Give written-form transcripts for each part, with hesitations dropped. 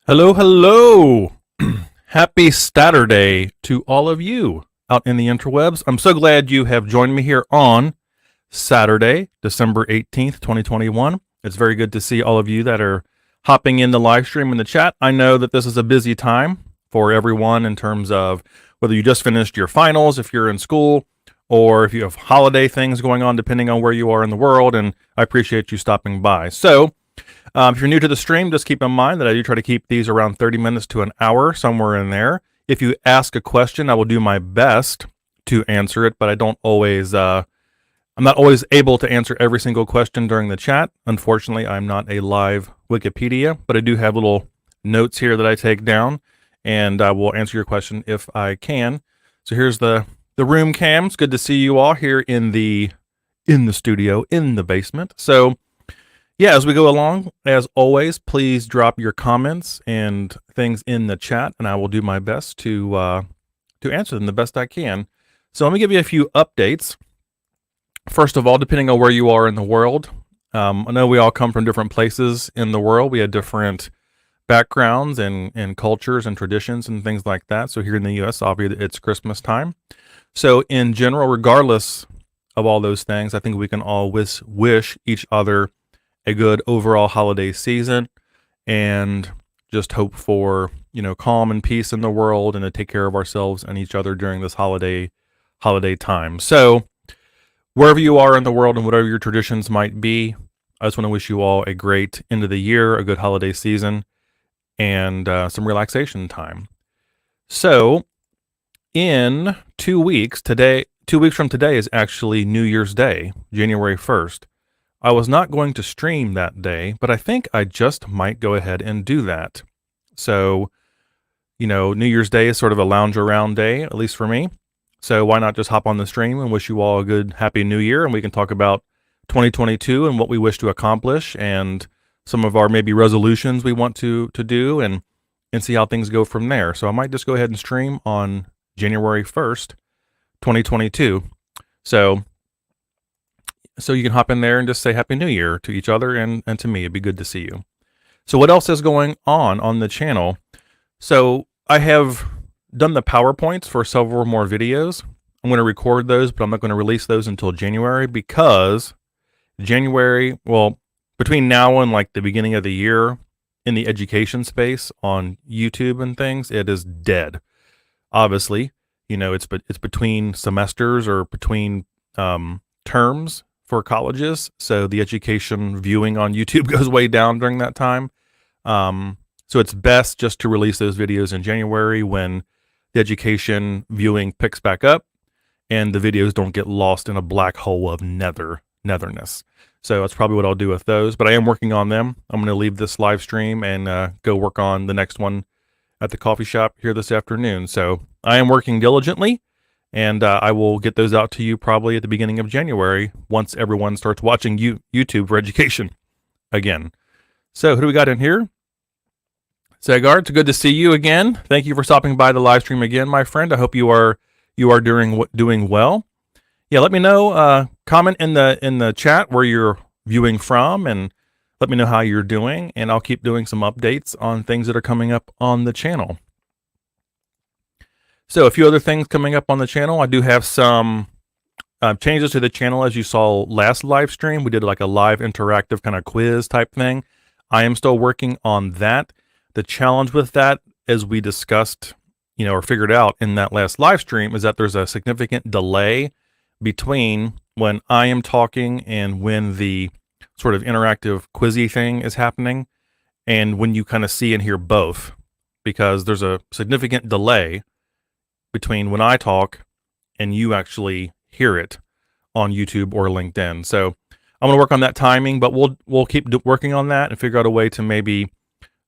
Hello, hello. Happy Saturday to all of you out in the interwebs. I'm so glad you have joined me here on Saturday, December 18th, 2021. It's very good to see all of you that are hopping in the live stream in the chat. I know that this is a busy time for everyone in terms of whether you just finished your finals, if you're in school, or if you have holiday things going on, depending on where you are in the world. And I appreciate you stopping by. So, if you're new to the stream, just keep in mind that I do try to keep these around 30 minutes to an hour, somewhere in there. If you ask a question, I will do my best to answer it, but I don't always, I'm not always able to answer every single question during the chat. Unfortunately, I'm not a live Wikipedia, but I do have little notes here that I take down, and I will answer your question if I can. So here's the room cam. It's good to see you all here in the studio, in the basement. So yeah, as we go along, as always, please drop your comments and things in the chat, and I will do my best to answer them the best I can. So let me give you a few updates. First of all, depending on where you are in the world, I know we all come from different places in the world. We have different backgrounds and cultures and traditions and things like that. So here in the U.S., obviously, it's Christmas time. So in general, regardless of all those things, I think we can all wish each other a good overall holiday season and just hope for, calm and peace in the world and to take care of ourselves and each other during this holiday time. So wherever you are in the world and whatever your traditions might be, I just want to wish you all a great end of the year, a good holiday season, and some relaxation time. So in 2 weeks, 2 weeks from today is actually New Year's Day, January 1st. I was not going to stream that day, but I think I just might go ahead and do that. So, New Year's Day is sort of a lounge around day, at least for me. So why not just hop on the stream and wish you all a good, happy new year, and we can talk about 2022 and what we wish to accomplish and some of our maybe resolutions we want to do and see how things go from there. So I might just go ahead and stream on January 1st, 2022. So you can hop in there and just say Happy New Year to each other and to me. It'd be good to see you. So what else is going on the channel? So I have done the PowerPoints for several more videos. I'm going to record those, but I'm not going to release those until January because January, well, between now and like the beginning of the year in the education space on YouTube and things, it is dead. Obviously, it's between semesters or between terms for colleges, so the education viewing on YouTube goes way down during that time. So it's best just to release those videos in January when the education viewing picks back up and the videos don't get lost in a black hole of netherness. So that's probably what I'll do with those, but I am working on them. I'm going to leave this live stream and go work on the next one at the coffee shop here this afternoon. So I am working diligently. And I will get those out to you probably at the beginning of January once everyone starts watching YouTube for education again. So who do we got in here? Sagar, it's good to see you again. Thank you for stopping by the live stream again, my friend. I hope you are doing well. Yeah, let me know. Comment in the chat where you're viewing from, and let me know how you're doing. And I'll keep doing some updates on things that are coming up on the channel. So a few other things coming up on the channel. I do have some changes to the channel. As you saw last live stream, we did like a live interactive kind of quiz type thing. I am still working on that. The challenge with that, as we discussed, or figured out in that last live stream, is that there's a significant delay between when I am talking and when the sort of interactive quizzy thing is happening, and when you kind of see and hear both, because there's a significant delay between when I talk and you actually hear it on YouTube or LinkedIn. So I'm going to work on that timing, but we'll keep working on that and figure out a way to maybe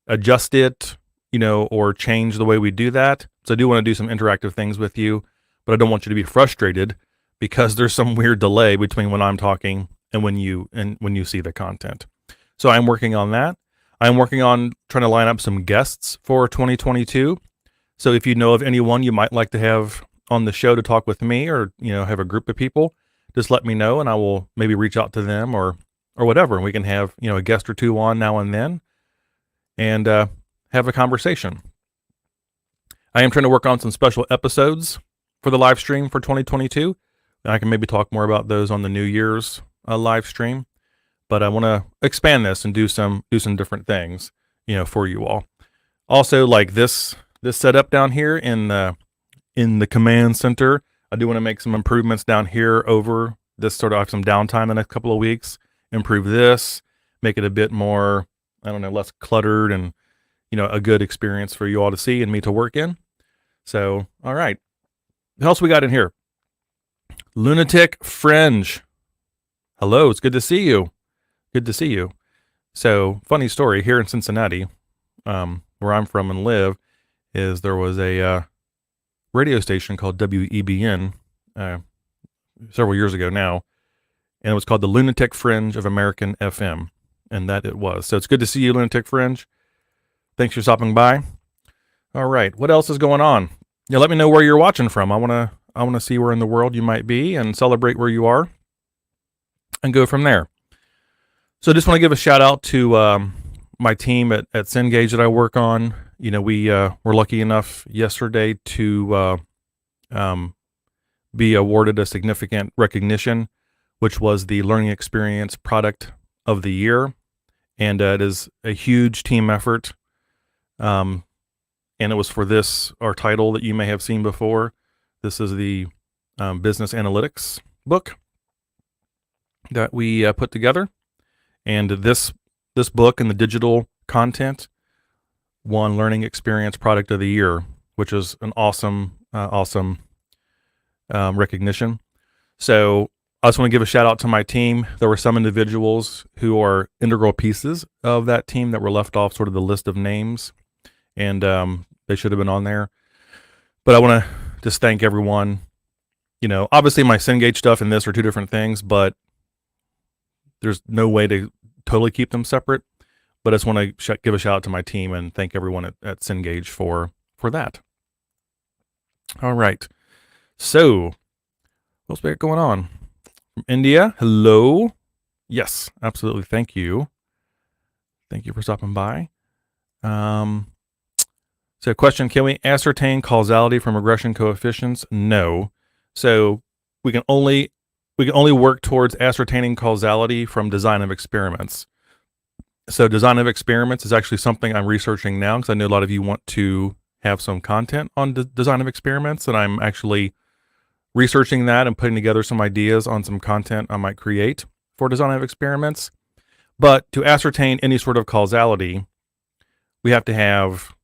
adjust it, or change the way we do that. So I do want to do some interactive things with you, but I don't want you to be frustrated because there's some weird delay between when I'm talking and when you see the content. So I'm working on that. I'm working on trying to line up some guests for 2022. So if you know of anyone you might like to have on the show to talk with me, or have a group of people, just let me know and I will maybe reach out to them or whatever, and we can have a guest or two on now and then and have a conversation. I am trying to work on some special episodes for the live stream for 2022. I can maybe talk more about those on the New Year's live stream, but I want to expand this and do some different things, for you all. Also, like this setup down here in the command center, I do want to make some improvements down here over this. Sort of have some downtime the next couple of weeks, improve this, make it a bit more, less cluttered, and a good experience for you all to see and me to work in. So, all right, what else we got in here? Lunatic Fringe. Hello, it's good to see you. Good to see you. So, funny story here in Cincinnati, where I'm from and live, is there was a radio station called WEBN several years ago now, and it was called the Lunatic Fringe of American FM, and that it was. So it's good to see you, Lunatic Fringe. Thanks for stopping by. All right, what else is going on? Yeah, let me know where you're watching from. I wanna see where in the world you might be and celebrate where you are, and go from there. So I just want to give a shout out to my team at Cengage that I work on. We were lucky enough yesterday to be awarded a significant recognition, which was the Learning Experience Product of the Year. And it is a huge team effort. And it was for our title that you may have seen before. This is the Business Analytics book that we put together. And this book and the digital content won Learning Experience Product of the Year, which is an awesome recognition. So I just want to give a shout out to my team. There were some individuals who are integral pieces of that team that were left off sort of the list of names, and they should have been on there. But I want to just thank everyone. Obviously my Cengage stuff and this are two different things, but there's no way to totally keep them separate. But I just want to give a shout out to my team and thank everyone at Cengage for that. All right. So, what's going on? From India, hello. Yes, absolutely. Thank you. Thank you for stopping by. So, question: can we ascertain causality from regression coefficients? No. So we can only work towards ascertaining causality from design of experiments. So design of experiments is actually something I'm researching now, because I know a lot of you want to have some content on design of experiments, and I'm actually researching that and putting together some ideas on some content I might create for design of experiments. But to ascertain any sort of causality, we have to have,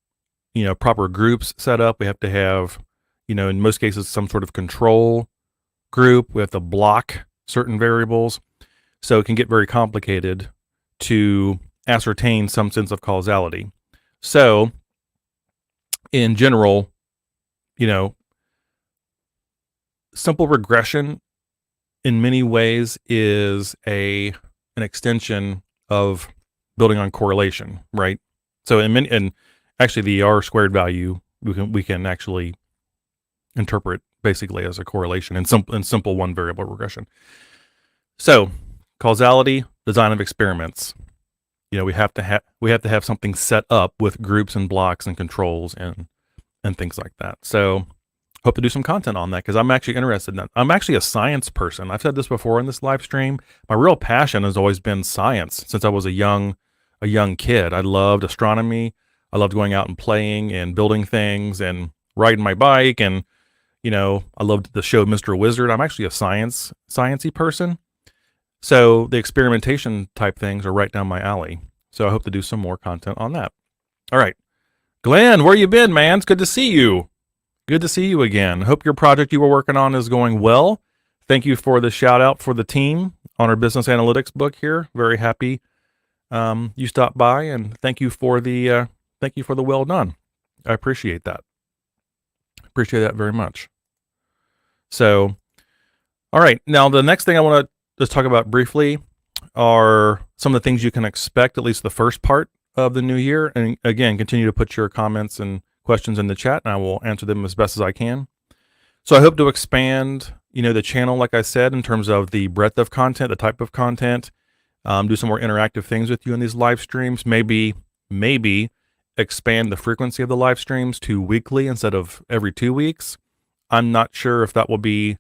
proper groups set up. We have to have, in most cases, some sort of control group. We have to block certain variables. So it can get very complicated to ascertain some sense of causality. So in general, simple regression in many ways is an extension of building on correlation, right? So and actually the R squared value we can actually interpret basically as a correlation in simple one variable regression. So causality, design of experiments. We have to have something set up with groups and blocks and controls and things like that. So hope to do some content on that, because I'm actually interested in that. I'm actually a science person. I've said this before in this live stream. My real passion has always been science since I was a young kid. I loved astronomy. I loved going out and playing and building things and riding my bike, and I loved the show Mr. Wizard. I'm actually a sciencey person. So the experimentation type things are right down my alley. So I hope to do some more content on that. All right. Glenn, where you been, man? It's good to see you. Good to see you again. Hope your project you were working on is going well. Thank you for the shout out for the team on our business analytics book here. Very happy you stopped by, and thank you for the well done. I appreciate that. Appreciate that very much. So, all right. Now the next thing I want to just talk about briefly are some of the things you can expect, at least the first part of the new year. And again, continue to put your comments and questions in the chat, and I will answer them as best as I can. So I hope to expand, the channel, like I said, in terms of the breadth of content, the type of content, do some more interactive things with you in these live streams. Maybe expand the frequency of the live streams to weekly instead of every 2 weeks. I'm not sure if that will be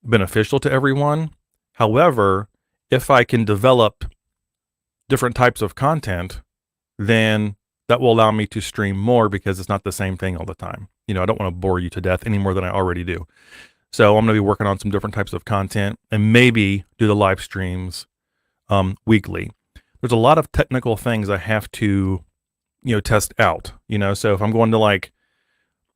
beneficial to everyone. However, if I can develop different types of content, then that will allow me to stream more because it's not the same thing all the time. I don't want to bore you to death any more than I already do. So I'm going to be working on some different types of content and maybe do the live streams weekly. There's a lot of technical things I have to, test out, so if I'm going to like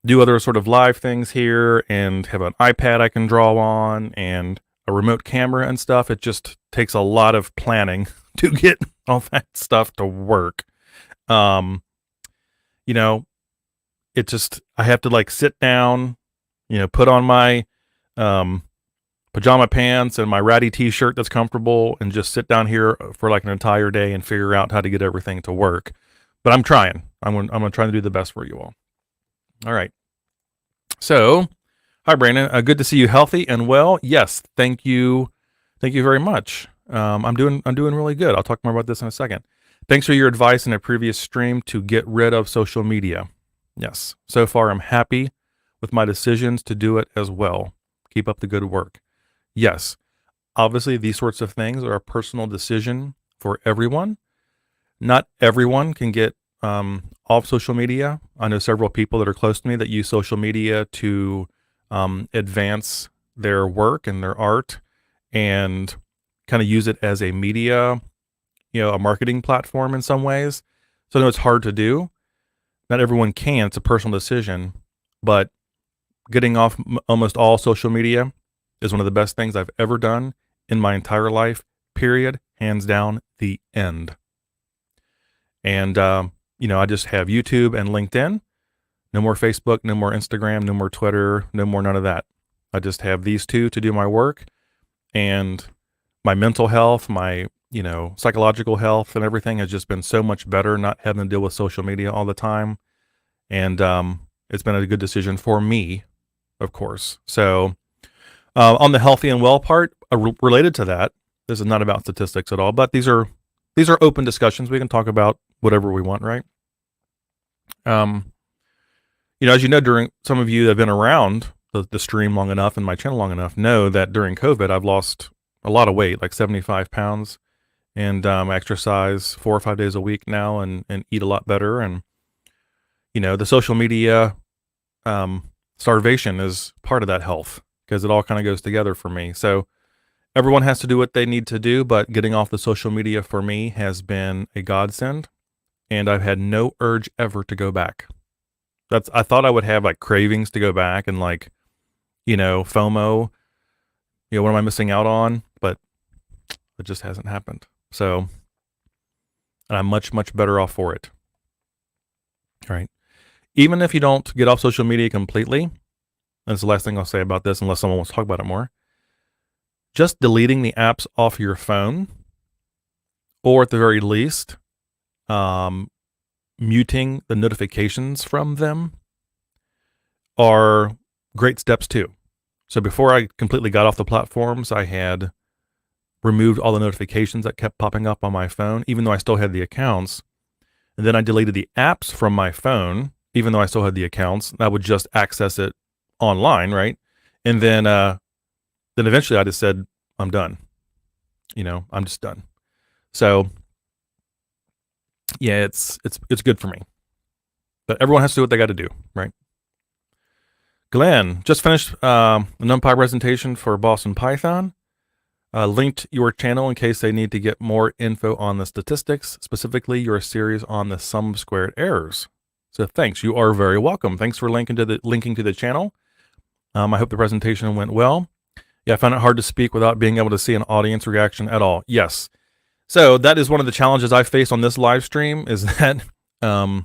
do other sort of live things here and have an iPad I can draw on and a remote camera and stuff, it just takes a lot of planning to get all that stuff to work. It just, I have to like sit down, put on my pajama pants and my ratty t-shirt that's comfortable and just sit down here for like an entire day and figure out how to get everything to work. But I'm trying. I'm going to try to do the best for you all. All right. So, hi Brandon. Good to see you healthy and well. Yes, thank you. Thank you very much. I'm doing really good. I'll talk more about this in a second. Thanks for your advice in a previous stream to get rid of social media. Yes, so far I'm happy with my decisions to do it as well. Keep up the good work. Yes, obviously these sorts of things are a personal decision for everyone. Not everyone can get off social media. I know several people that are close to me that use social media to advance their work and their art and kind of use it as a media, a marketing platform in some ways. So I know it's hard to do. Not everyone can. It's a personal decision. But getting off almost all social media is one of the best things I've ever done in my entire life, period. Hands down, the end. And, I just have YouTube and LinkedIn. No more Facebook, no more Instagram, no more Twitter, no more none of that. I just have these two to do my work. And my mental health, my, psychological health and everything has just been so much better not having to deal with social media all the time. And it's been a good decision for me, of course. So on the healthy and well part, related to that, this is not about statistics at all, but these are open discussions. We can talk about whatever we want, right? As you know, during some of you that have been around the stream long enough and my channel long enough know that during COVID, I've lost a lot of weight, like 75 pounds, and exercise 4 or 5 days a week now and eat a lot better. And, the social media starvation is part of that health because it all kind of goes together for me. So everyone has to do what they need to do, but getting off the social media for me has been a godsend, and I've had no urge ever to go back. I thought I would have like cravings to go back and like, FOMO, what am I missing out on? But it just hasn't happened. So, and I'm much, much better off for it. All right. Even if you don't get off social media completely, and it's the last thing I'll say about this, unless someone wants to talk about it more, just deleting the apps off your phone, or at the very least, muting the notifications from them are great steps too. So before I completely got off the platforms, I had removed all the notifications that kept popping up on my phone, even though I still had the accounts. And then I deleted the apps from my phone, even though I still had the accounts. I would just access it online, right? And then eventually I just said, I'm done. I'm just done. So yeah, it's good for me. But everyone has to do what they got to do, right? Glenn, just finished a NumPy presentation for Boston Python. Linked your channel in case they need to get more info on the statistics, specifically your series on the sum of squared errors. So thanks. You are very welcome. Thanks for linking to the channel. I hope the presentation went well. Yeah, I found it hard to speak without being able to see an audience reaction at all. Yes. So that is one of the challenges I face on this live stream is that I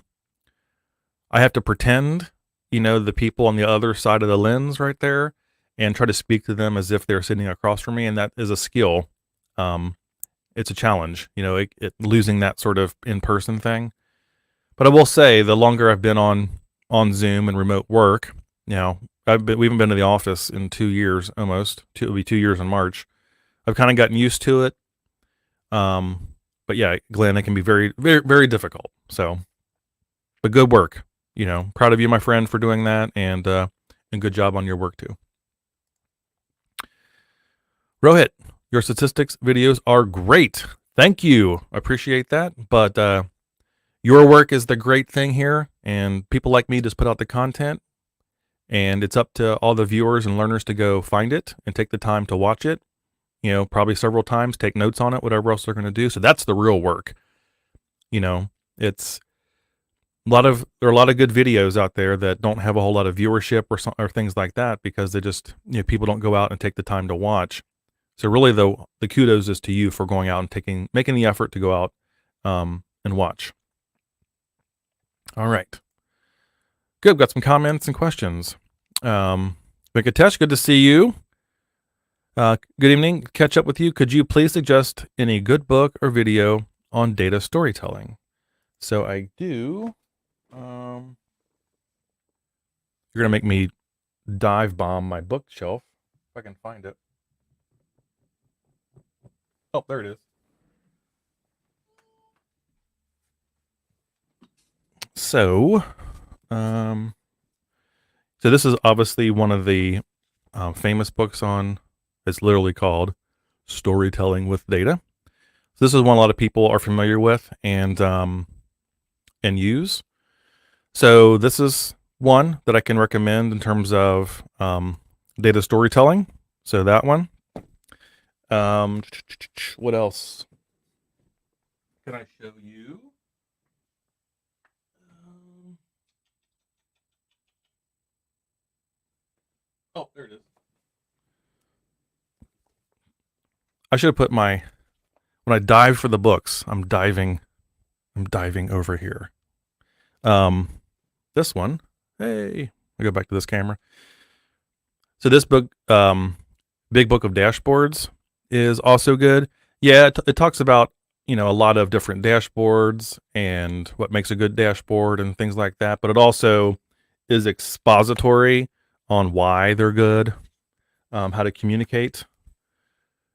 have to pretend, the people on the other side of the lens right there and try to speak to them as if they're sitting across from me. And that is a skill. It's a challenge, losing that sort of in-person thing. But I will say the longer I've been on Zoom and remote work, we haven't been to the office in 2 years almost. It'll be 2 years in March. I've kind of gotten used to it. But yeah, Glenn, it can be very, very, very difficult. So But good work. Proud of you, my friend, for doing that, and good job on your work too. Rohit, your statistics videos are great. Thank you. I appreciate that. But your work is the great thing here, and people like me just put out the content, and it's up to all the viewers and learners to go find it and take the time to watch it. Probably several times, take notes on it, whatever else they're going to do. So that's the real work. It's there are a lot of good videos out there that don't have a whole lot of viewership or things like that because they just, people don't go out and take the time to watch. So really the kudos is to you for going out and making the effort to go out and watch. All right. Good. Got some comments and questions. Venkatesh, good to see you. Good evening. Catch up with you. Could you please suggest any good book or video on data storytelling? So I do. You're going to make me dive bomb my bookshelf if I can find it. Oh, there it is. So this is obviously one of the famous books on, it's literally called Storytelling with Data. So this is one a lot of people are familiar with and use. So this is one that I can recommend in terms of data storytelling. So that one. What else can I show you? Oh, there it is. I should have put when I dive for the books, I'm diving over here. This one, hey, I go back to this camera. So this book, Big Book of Dashboards, is also good. Yeah, it talks about, a lot of different dashboards and what makes a good dashboard and things like that. But it also is expository on why they're good, how to communicate,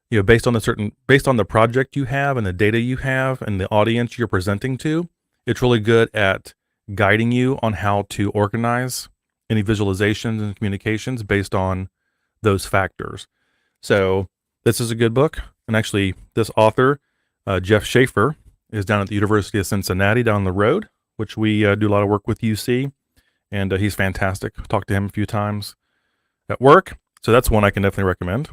based on the project you have and the data you have and the audience you're presenting to. It's really good at guiding you on how to organize any visualizations and communications based on those factors. So this is a good book. And actually, this author, Jeff Schaefer, is down at the University of Cincinnati down the road, which we do a lot of work with UC. And he's fantastic. Talked to him a few times at work. So that's one I can definitely recommend.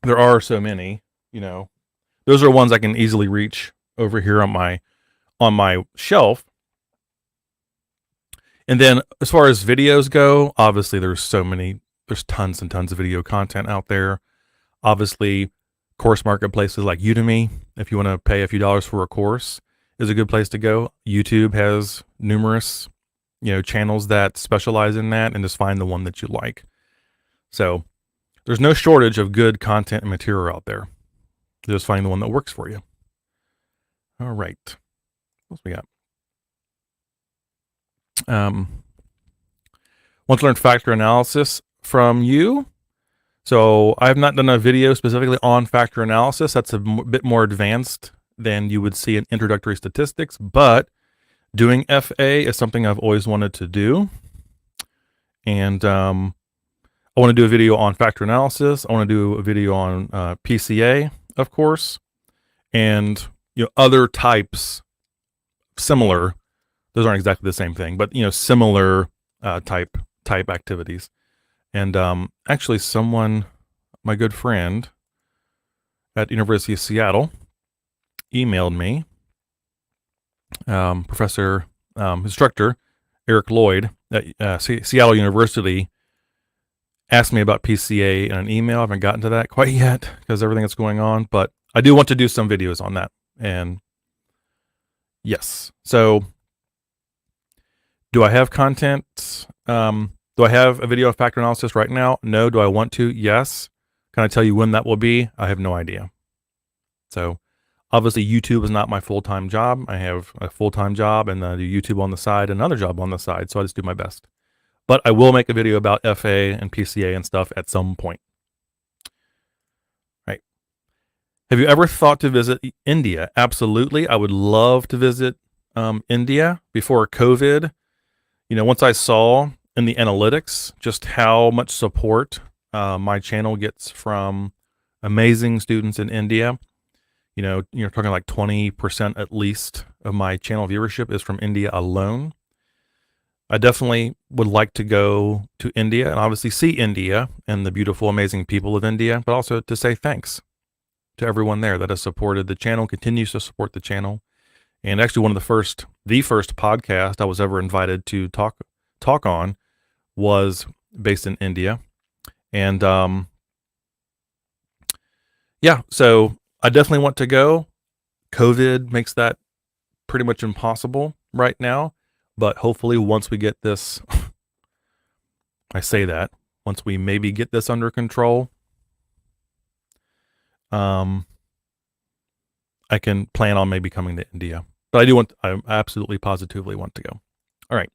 There are so many, those are ones I can easily reach over here on my shelf. And then as far as videos go, obviously there's tons and tons of video content out there. Obviously, course marketplaces like Udemy, if you want to pay a few dollars for a course, is a good place to go. YouTube has numerous, channels that specialize in that, and just find the one that you like. So there's no shortage of good content and material out there. Just find the one that works for you. All right. What else we got? Want to learn factor analysis from you? So I have not done a video specifically on factor analysis. That's a bit more advanced than you would see in introductory statistics, but doing FA is something I've always wanted to do. And I want to do a video on factor analysis. I want to do a video on PCA, of course, and other types similar. Those aren't exactly the same thing, but similar type activities. And actually, my good friend at University of Seattle, emailed me. Instructor Eric Lloyd at Seattle University asked me about PCA in an email. I haven't gotten to that quite yet because everything that's going on, but I do want to do some videos on that. And yes, so do I have content? Do I have a video of factor analysis right now? No. Do I want to? Yes. Can I tell you when that will be? I have no idea. So obviously YouTube is not my full-time job. I have a full-time job and I do YouTube on the side, another job on the side. So I just do my best. But I will make a video about FA and PCA and stuff at some point. Right. Have you ever thought to visit India? Absolutely. I would love to visit India before COVID. Once I saw in the analytics just how much support my channel gets from amazing students in India. You're talking like 20% at least of my channel viewership is from India alone. I definitely would like to go to India and obviously see India and the beautiful, amazing people of India, but also to say thanks to everyone there that has supported the channel, continues to support the channel. And actually the first podcast I was ever invited to talk on was based in India. And so I definitely want to go. COVID makes that pretty much impossible right now. But hopefully once we get this, once we maybe get this under control, I can plan on maybe coming to India. But I absolutely positively want to go. All right.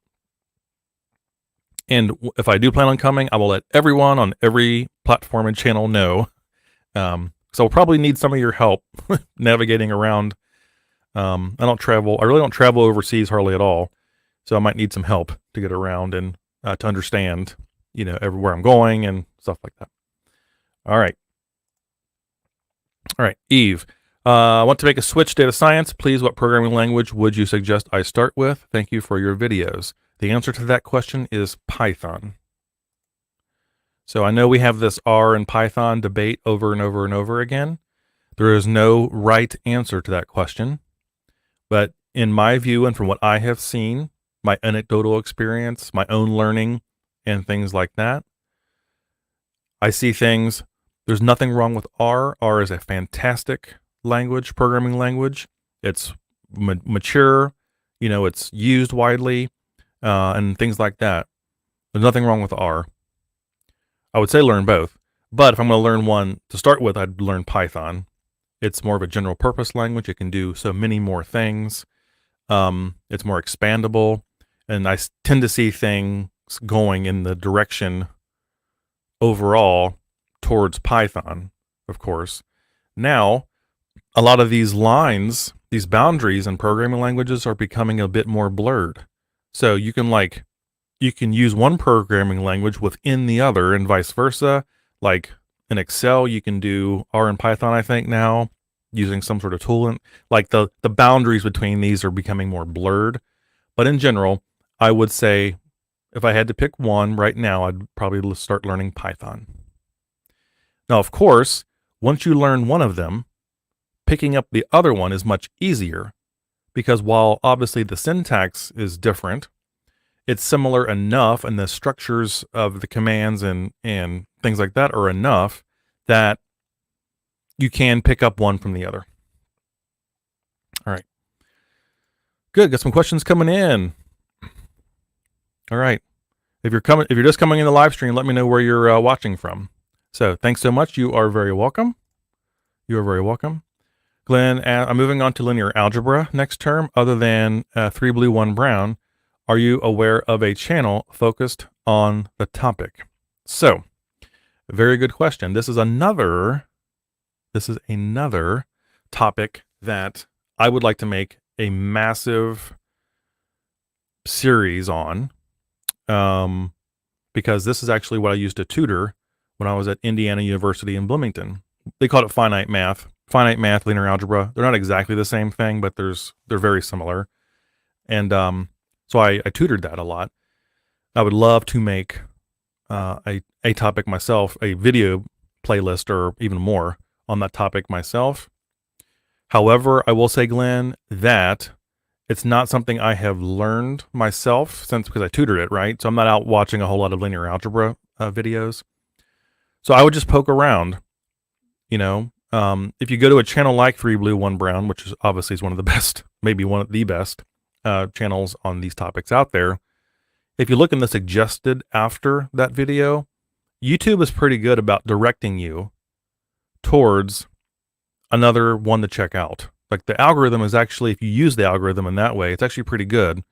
And if I do plan on coming, I will let everyone on every platform and channel know. So I'll probably need some of your help navigating around. I really don't travel overseas hardly at all. So I might need some help to get around and to understand, everywhere I'm going and stuff like that. All right. Eve, I want to make a switch data science. Please, what programming language would you suggest I start with? Thank you for your videos. The answer to that question is Python. So I know we have this R and Python debate over and over and over again. There is no right answer to that question. But in my view and from what I have seen, my anecdotal experience, my own learning, and things like that, I see things. There's nothing wrong with R. R is a fantastic programming language. It's mature, it's used widely, and things like that. There's nothing wrong with R. I would say learn both. But if I'm going to learn one to start with, I'd learn Python. It's more of a general purpose language. It can do so many more things. It's more expandable. And I tend to see things going in the direction overall towards Python, of course. Now, a lot of these lines, these boundaries in programming languages are becoming a bit more blurred. So you can use one programming language within the other and vice versa. Like in Excel, you can do R and Python, I think now, using some sort of tool. And like the boundaries between these are becoming more blurred. But in general, I would say if I had to pick one right now, I'd probably start learning Python. Now, of course, once you learn one of them, picking up the other one is much easier because while obviously the syntax is different, it's similar enough and the structures of the commands and things like that are enough that you can pick up one from the other. All right. Good. Got some questions coming in. All right. If you're just coming in the live stream, let me know where you're watching from. So thanks so much. You are very welcome. You are very welcome. Glenn, I'm moving on to linear algebra next term. Other than 3 blue, 1 brown, are you aware of a channel focused on the topic? So, very good question. This is another topic that I would like to make a massive series on, because this is actually what I used to tutor when I was at Indiana University in Bloomington. They called it finite math, linear algebra. They're not exactly the same thing, but they're very similar. And so I tutored that a lot. I would love to make a topic myself, a video playlist or even more on that topic myself. However, I will say, Glenn, that it's not something I have learned myself because I tutored it, right? So I'm not out watching a whole lot of linear algebra videos. So I would just poke around, if you go to a channel like 3 blue, 1 brown, which is obviously one of the best, maybe one of the best channels on these topics out there. If you look in the suggested after that video, YouTube is pretty good about directing you towards another one to check out. Like the algorithm is actually, if you use the algorithm in that way, it's actually pretty good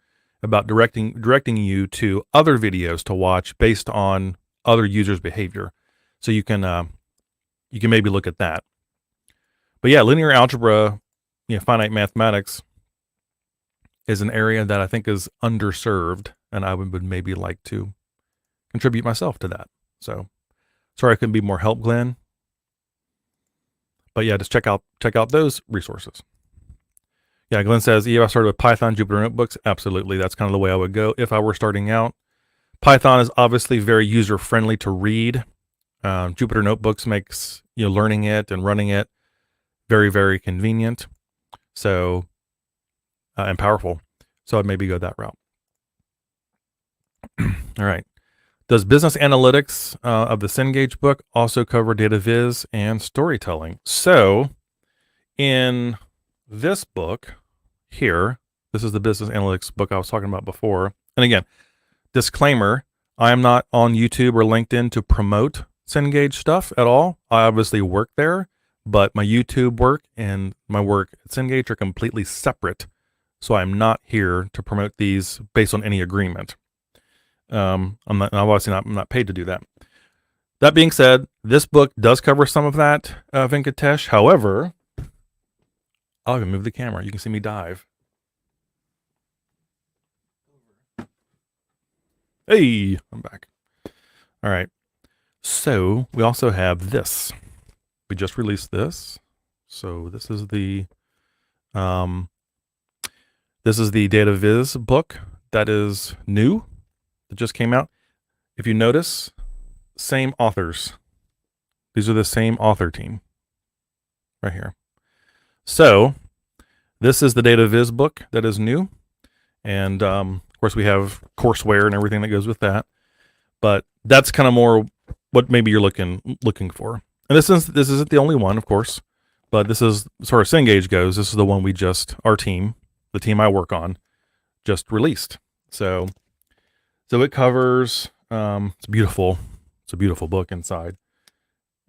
about directing you to other videos to watch based on other users' behavior. So you can maybe look at that. But yeah, linear algebra, finite mathematics is an area that I think is underserved, and I would maybe like to contribute myself to that. So sorry I couldn't be more help, Glenn. But yeah, just check out those resources. Yeah, Glenn says, I started with Python, Jupyter Notebooks. Absolutely. That's kind of the way I would go if I were starting out. Python is obviously very user-friendly to read. Jupyter Notebooks makes learning it and running it very, very convenient. So, and powerful. So I'd maybe go that route. All right. Does business analytics of the Cengage book also cover data viz and storytelling? So in this book here, this is the business analytics book I was talking about before. And again, disclaimer, I am not on YouTube or LinkedIn to promote Cengage stuff at all. I obviously work there, but my YouTube work and my work at Cengage are completely separate. So I'm not here to promote these based on any agreement. I'm not paid to do that. That being said, this book does cover some of that, Venkatesh. However, I'll even move the camera. You can see me dive. Hey, I'm back. All right. So we also have this. We just released this. So this is the Data Viz book that is new. That just came out. If you notice, same authors. These are the same author team right here. So this is the Data Viz book that is new. And of course we have courseware and everything that goes with that. But that's kind of more what maybe you're looking for. And this isn't the only one, of course, but this is, as far as Cengage goes, this is the one our team, the team I work on, just released. So it covers, it's beautiful. It's a beautiful book inside.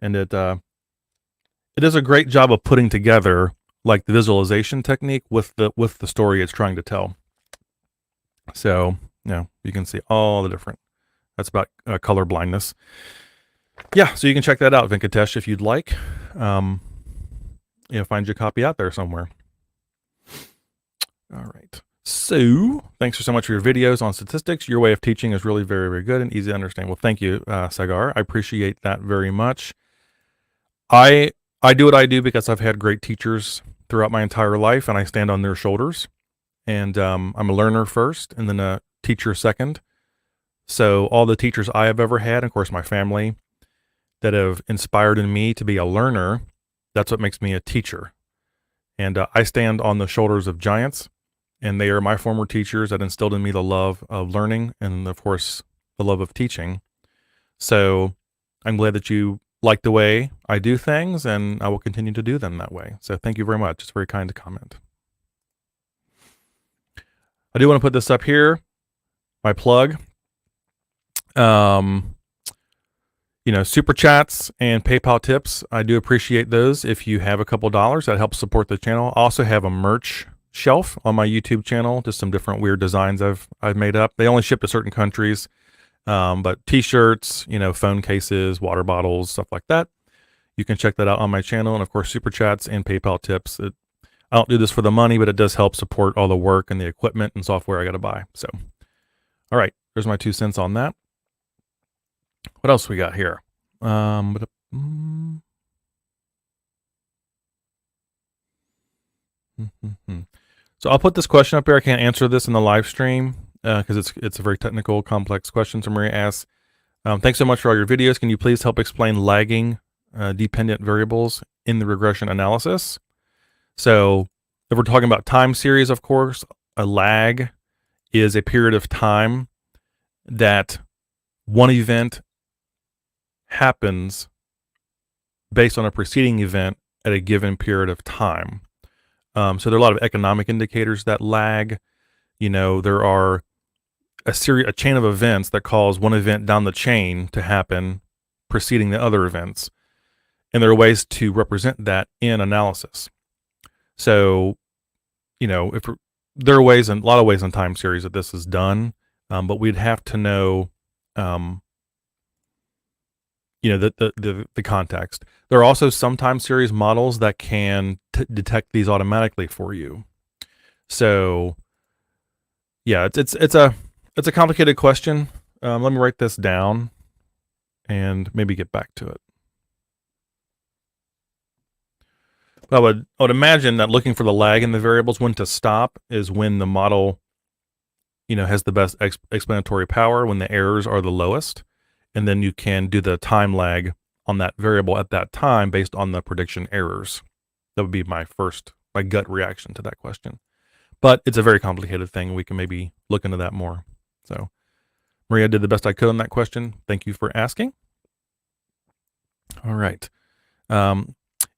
And it does a great job of putting together like the visualization technique with the story it's trying to tell. So, you can see all the different, that's about color blindness. Yeah, so you can check that out, Venkatesh, if you'd like. Find your copy out there somewhere. All right. So, thanks so much for your videos on statistics. Your way of teaching is really very, very good and easy to understand. Well, thank you, Sagar. I appreciate that very much. I do what I do because I've had great teachers throughout my entire life, and I stand on their shoulders. And I'm a learner first, and then a teacher second. So all the teachers I have ever had, of course, my family, that have inspired in me to be a learner, that's what makes me a teacher. And I stand on the shoulders of giants, and they are my former teachers that instilled in me the love of learning and, of course, the love of teaching. So I'm glad that you like the way I do things, and I will continue to do them that way. So thank you very much. It's very kind to comment. I do want to put this up here, my plug. Super chats and PayPal tips. I do appreciate those. If you have a couple dollars, that helps support the channel. I also have a merch shelf on my YouTube channel, just some different weird designs I've made up. They only ship to certain countries, but t-shirts, phone cases, water bottles, stuff like that. You can check that out on my channel, and of course, super chats and PayPal tips. I don't do this for the money, but it does help support all the work and the equipment and software I got to buy. So, all right, there's my 2 cents on that. What else we got here? So I'll put this question up here. I can't answer this in the live stream because it's a very technical, complex question. So Maria asks, thanks so much for all your videos. Can you please help explain lagging dependent variables in the regression analysis? So if we're talking about time series, of course, a lag is a period of time that one event happens based on a preceding event at a given period of time. So there are a lot of economic indicators that lag. There are a chain of events that cause one event down the chain to happen preceding the other events. And there are ways to represent that in analysis. So, there are a lot of ways in time series that this is done, but we'd have to know, the context. There are also some time series models that can detect these automatically for you. So, yeah, it's a complicated question. Let me write this down and maybe get back to it. I would imagine that looking for the lag in the variables, when to stop, is when the model, has the best explanatory power, when the errors are the lowest, and then you can do the time lag on that variable at that time based on the prediction errors. That would be my gut reaction to that question. But it's a very complicated thing. We can maybe look into that more. So, Maria did the best I could on that question. Thank you for asking. All right.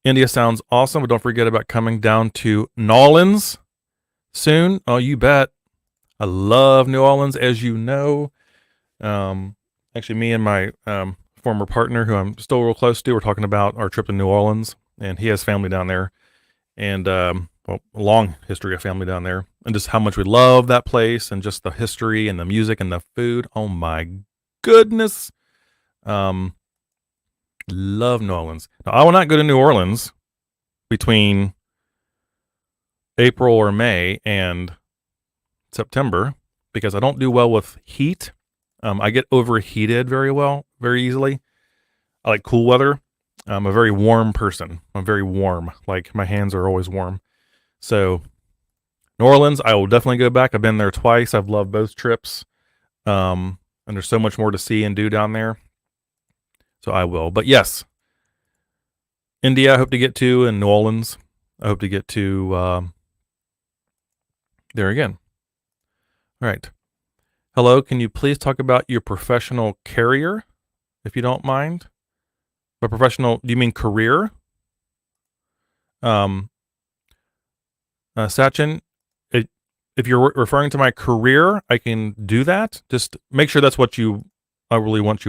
India sounds awesome, but don't forget about coming down to New Orleans soon. Oh, you bet. I love New Orleans, as you know. Actually, me and my former partner, who I'm still real close to, we're talking about our trip to New Orleans, and he has family down there, and a long history of family down there, and just how much we love that place, and just the history and the music and the food. Oh my goodness. Love New Orleans. Now, I will not go to New Orleans between April or May and September because I don't do well with heat. I get overheated very easily. I like cool weather. I'm a very warm person. I'm very warm. Like, my hands are always warm. So New Orleans, I will definitely go back. I've been there twice. I've loved both trips. And there's so much more to see and do down there. So I will. But yes, India I hope to get to, and New Orleans I hope to get to there again. All right. Hello, can you please talk about your professional career, if you don't mind? By professional, do you mean career? Sachin, if you're referring to my career, I can do that. Just make sure that's what I really want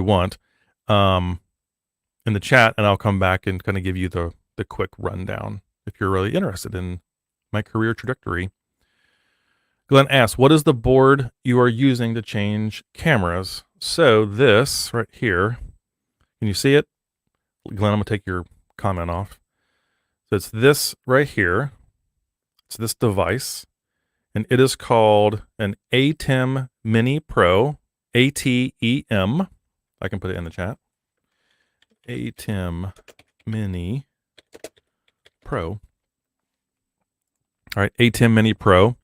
in the chat, and I'll come back and kind of give you the quick rundown if you're really interested in my career trajectory. Glenn asks, what is the board you are using to change cameras? So this right here, can you see it? Glenn, I'm going to take your comment off. So it's this right here. It's this device, and it is called an ATEM Mini Pro, ATEM. I can put it in the chat. ATEM Mini Pro. All right, ATEM Mini Pro.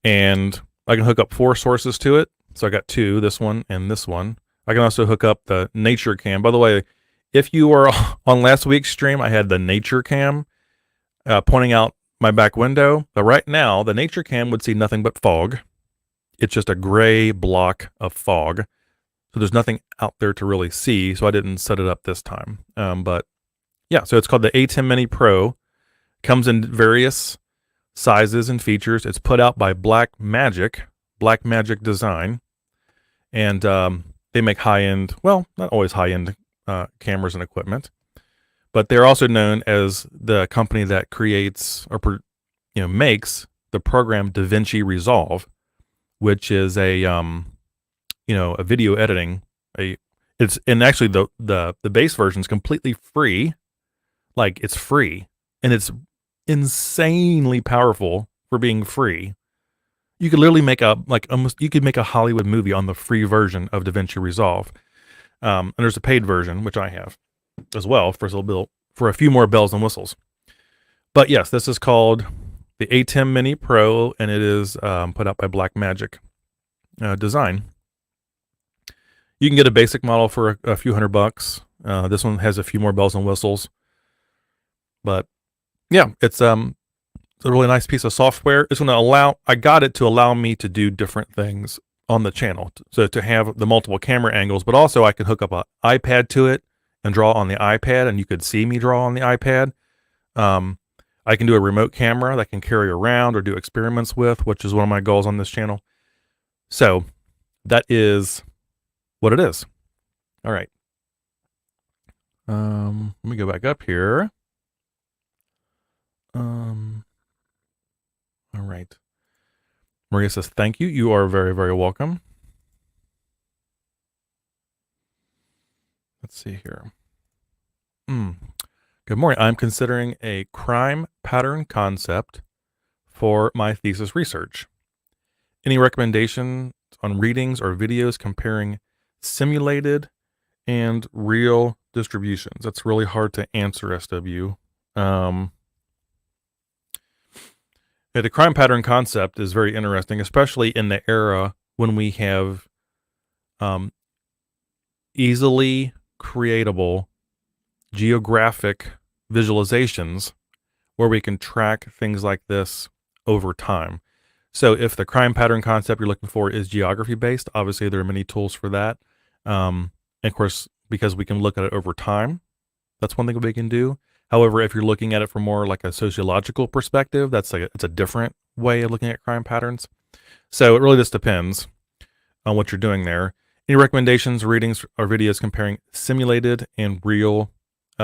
And I can hook up 4 sources to it. So I got 2, this one and this one. I can also hook up the nature cam. By the way, if you were on last week's stream, I had the nature cam pointing out my back window. But right now, the nature cam would see nothing but fog. It's just a gray block of fog. So there's nothing out there to really see. So I didn't set it up this time. But yeah, so it's called the ATEM Mini Pro. Comes in various sizes and features. It's put out by Blackmagic Design, and they make high-end, well, not always high-end cameras and equipment, but they're also known as the company that creates or makes the program DaVinci Resolve, which is a video editing. And actually the base version is completely free. Like, it's free, and it's insanely powerful for being free. You could literally make a Hollywood movie on the free version of DaVinci Resolve. And there's a paid version, which I have as well, for a few more bells and whistles. But yes, this is called the ATEM Mini Pro, and it is put out by Blackmagic Design. You can get a basic model for a few $100. This one has a few more bells and whistles. But yeah, it's a really nice piece of software. It's going to I got it to allow me to do different things on the channel. So to have the multiple camera angles, but also I could hook up an iPad to it and draw on the iPad, and you could see me draw on the iPad. I can do a remote camera that I can carry around or do experiments with, which is one of my goals on this channel. So that is what it is. All right. Let me go back up here. All right. Maria says, thank you. You are very, very welcome. Let's see here. Good morning. I'm considering a crime pattern concept for my thesis research. Any recommendation on readings or videos comparing simulated and real distributions? That's really hard to answer, SW. The crime pattern concept is very interesting, especially in the era when we have easily creatable geographic visualizations where we can track things like this over time. So if the crime pattern concept you're looking for is geography based, obviously there are many tools for that. And of course, because we can look at it over time, that's one thing we can do. However, if you're looking at it from more like a sociological perspective, it's a different way of looking at crime patterns. So it really just depends on what you're doing there. Any recommendations, readings, or videos comparing simulated and real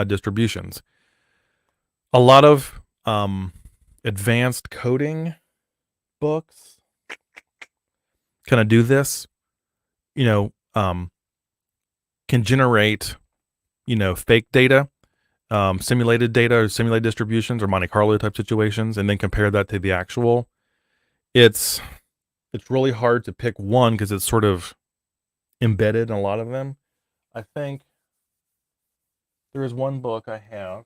distributions? A lot of advanced coding books kind of do this, can generate, fake data, simulated data or simulated distributions or Monte Carlo type situations, and then compare that to the actual. It's really hard to pick one because it's sort of embedded in a lot of them. I think there is one book I have.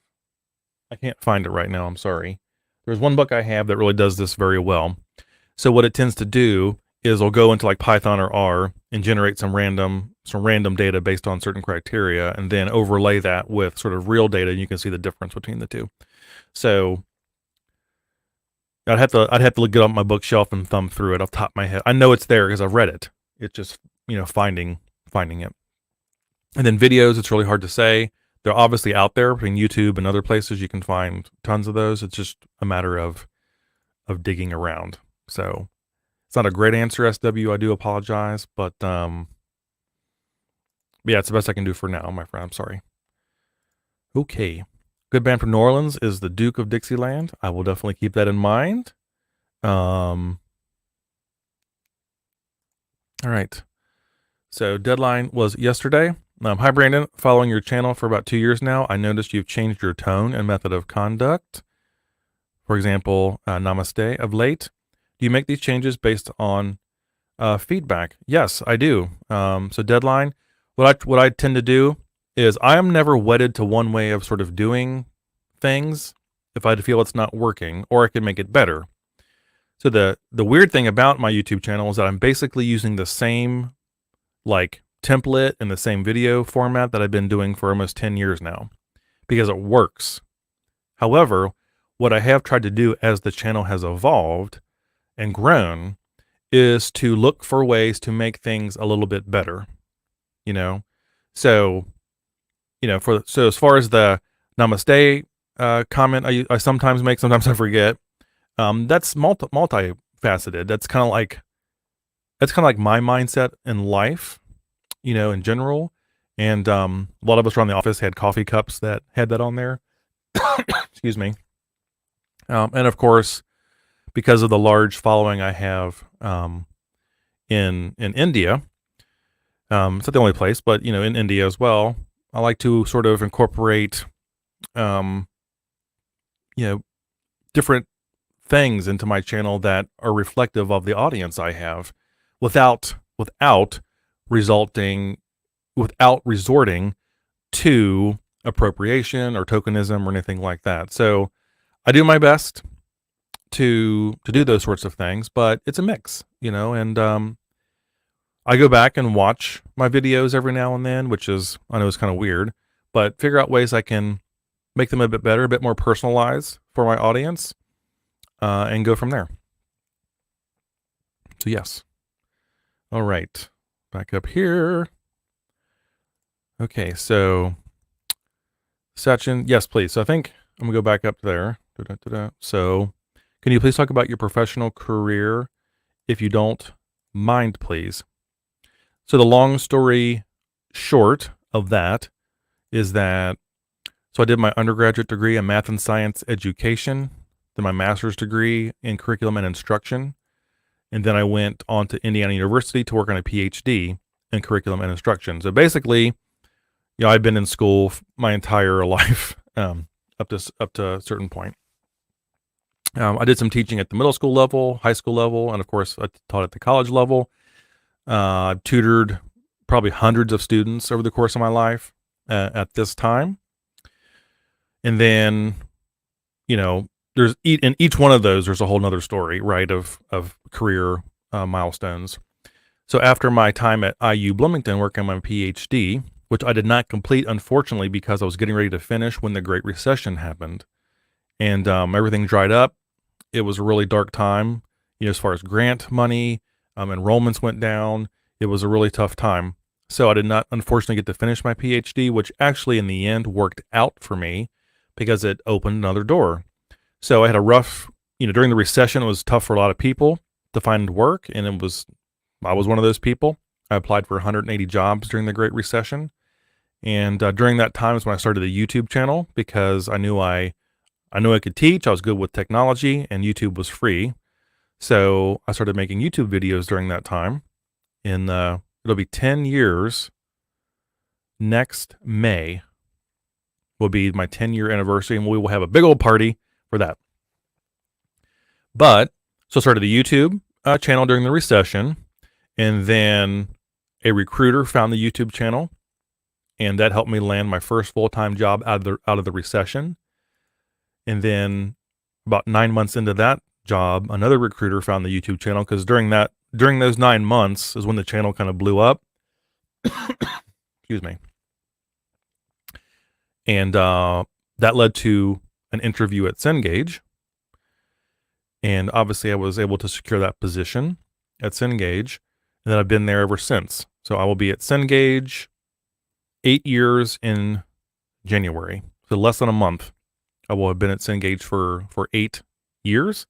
I can't find it right now. I'm sorry. There's one book I have that really does this very well. So what it tends to do is it'll go into like Python or R and generate some random data based on certain criteria, and then overlay that with sort of real data, and you can see the difference between the two. So I'd have to get on my bookshelf and thumb through it off the top of my head. I know it's there because I've read it. It's just finding it. And then videos, it's really hard to say. They're obviously out there between YouTube and other places. You can find tons of those. It's just a matter of digging around. So it's not a great answer, SW. I do apologize, but yeah, it's the best I can do for now, my friend. I'm sorry. Okay. Good band from New Orleans is the Duke of Dixieland. I will definitely keep that in mind. All right. So deadline was yesterday. Hi, Brandon. Following your channel for about 2 years now, I noticed you've changed your tone and method of conduct. For example, namaste of late. Do you make these changes based on feedback? Yes, I do. So deadline, what I tend to do is I am never wedded to one way of sort of doing things if I feel it's not working or I can make it better. So the weird thing about my YouTube channel is that I'm basically using the same like template and the same video format that I've been doing for almost 10 years now because it works. However, what I have tried to do as the channel has evolved and grown is to look for ways to make things a little bit better, So, so as far as the namaste comment I sometimes make, sometimes I forget, that's multifaceted. That's kind of like my mindset in life, in general. And a lot of us around the office had coffee cups that had that on there. Excuse me. And of course, because of the large following I have in India, it's not the only place, but in India as well, I like to sort of incorporate different things into my channel that are reflective of the audience I have, without resorting to appropriation or tokenism or anything like that. So I do my best to do those sorts of things, but it's a mix, and I go back and watch my videos every now and then, which is, I know, is kind of weird, but figure out ways I can make them a bit better, a bit more personalized for my audience, and go from there. So yes. All right. Back up here. Okay, so Sachin, yes, please. So I think I'm gonna go back up there. So can you please talk about your professional career if you don't mind, please? So the long story short of that is that, so I did my undergraduate degree in math and science education, then my master's degree in curriculum and instruction, and then I went on to Indiana University to work on a PhD in curriculum and instruction. So basically, I've been in school my entire life, up to a certain point. I did some teaching at the middle school level, high school level, and of course, I taught at the college level. I've tutored probably hundreds of students over the course of my life at this time. And then, there's in each one of those, there's a whole nother story, right, of career milestones. So after my time at IU Bloomington working on my PhD, which I did not complete, unfortunately, because I was getting ready to finish when the Great Recession happened. And everything dried up. It was a really dark time, as far as grant money, enrollments went down. It was a really tough time. So I did not, unfortunately, get to finish my PhD, which actually in the end worked out for me because it opened another door. So I had a rough, during the recession, it was tough for a lot of people to find work. And I was one of those people. I applied for 180 jobs during the Great Recession. And during that time is when I started the YouTube channel because I knew I could teach. I was good with technology, and YouTube was free. So I started making YouTube videos during that time. It'll be 10 years next May will be my 10-year anniversary, and we will have a big old party for that. So I started the YouTube channel during the recession, and then a recruiter found the YouTube channel, and that helped me land my first full-time job out of the recession. And then about 9 months into that job, another recruiter found the YouTube channel because during those 9 months is when the channel kind of blew up. Excuse me. And that led to an interview at Cengage. And obviously I was able to secure that position at Cengage. And then I've been there ever since. So I will be at Cengage 8 years in January. So less than a month. I will have been at Cengage for 8 years.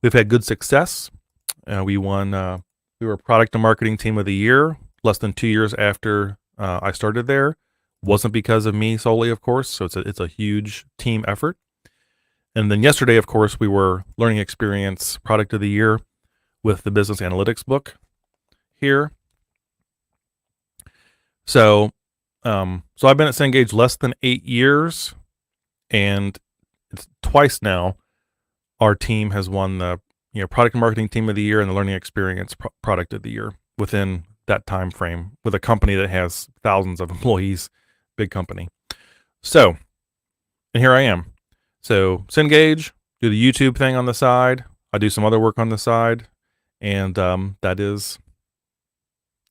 We've had good success. We won. We were Product and Marketing Team of the Year less than 2 years after I started there. Wasn't because of me solely, of course. So it's a huge team effort. And then yesterday, of course, we were Learning Experience Product of the Year with the Business Analytics book here. So I've been at Cengage less than 8 years, and it's twice now our team has won the Product and Marketing Team of the Year and the Learning Experience Product of the Year within that time frame with a company that has thousands of employees, big company. So, and here I am. So Cengage, do the YouTube thing on the side. I do some other work on the side, and that is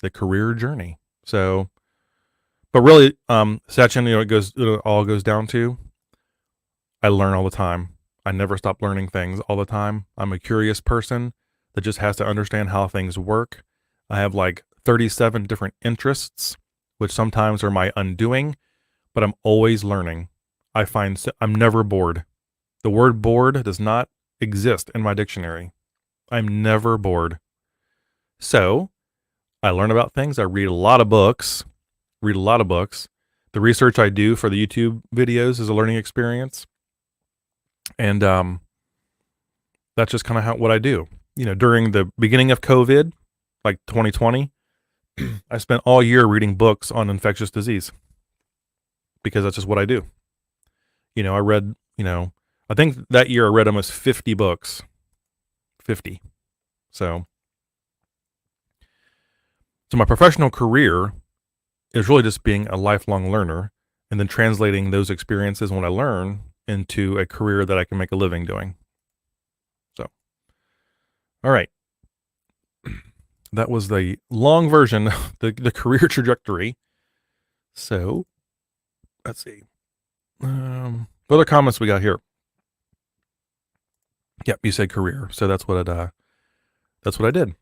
the career journey. So, but really, Sachin, it all goes down to I learn all the time. I never stop learning things all the time. I'm a curious person that just has to understand how things work. I have like 37 different interests, which sometimes are my undoing, but I'm always learning. I'm never bored. The word bored does not exist in my dictionary. I'm never bored. So I learn about things. I read a lot of books. The research I do for the YouTube videos is a learning experience. And that's just kind of what I do. During the beginning of COVID, like 2020, I spent all year reading books on infectious disease because that's just what I do. I read, I think that year I read almost 50 books. 50. So my professional career is really just being a lifelong learner and then translating those experiences when I learn into a career that I can make a living doing. So, all right. That was the long version, the career trajectory. So, let's see. What other comments we got here? Yep, you said career. So that's what I did.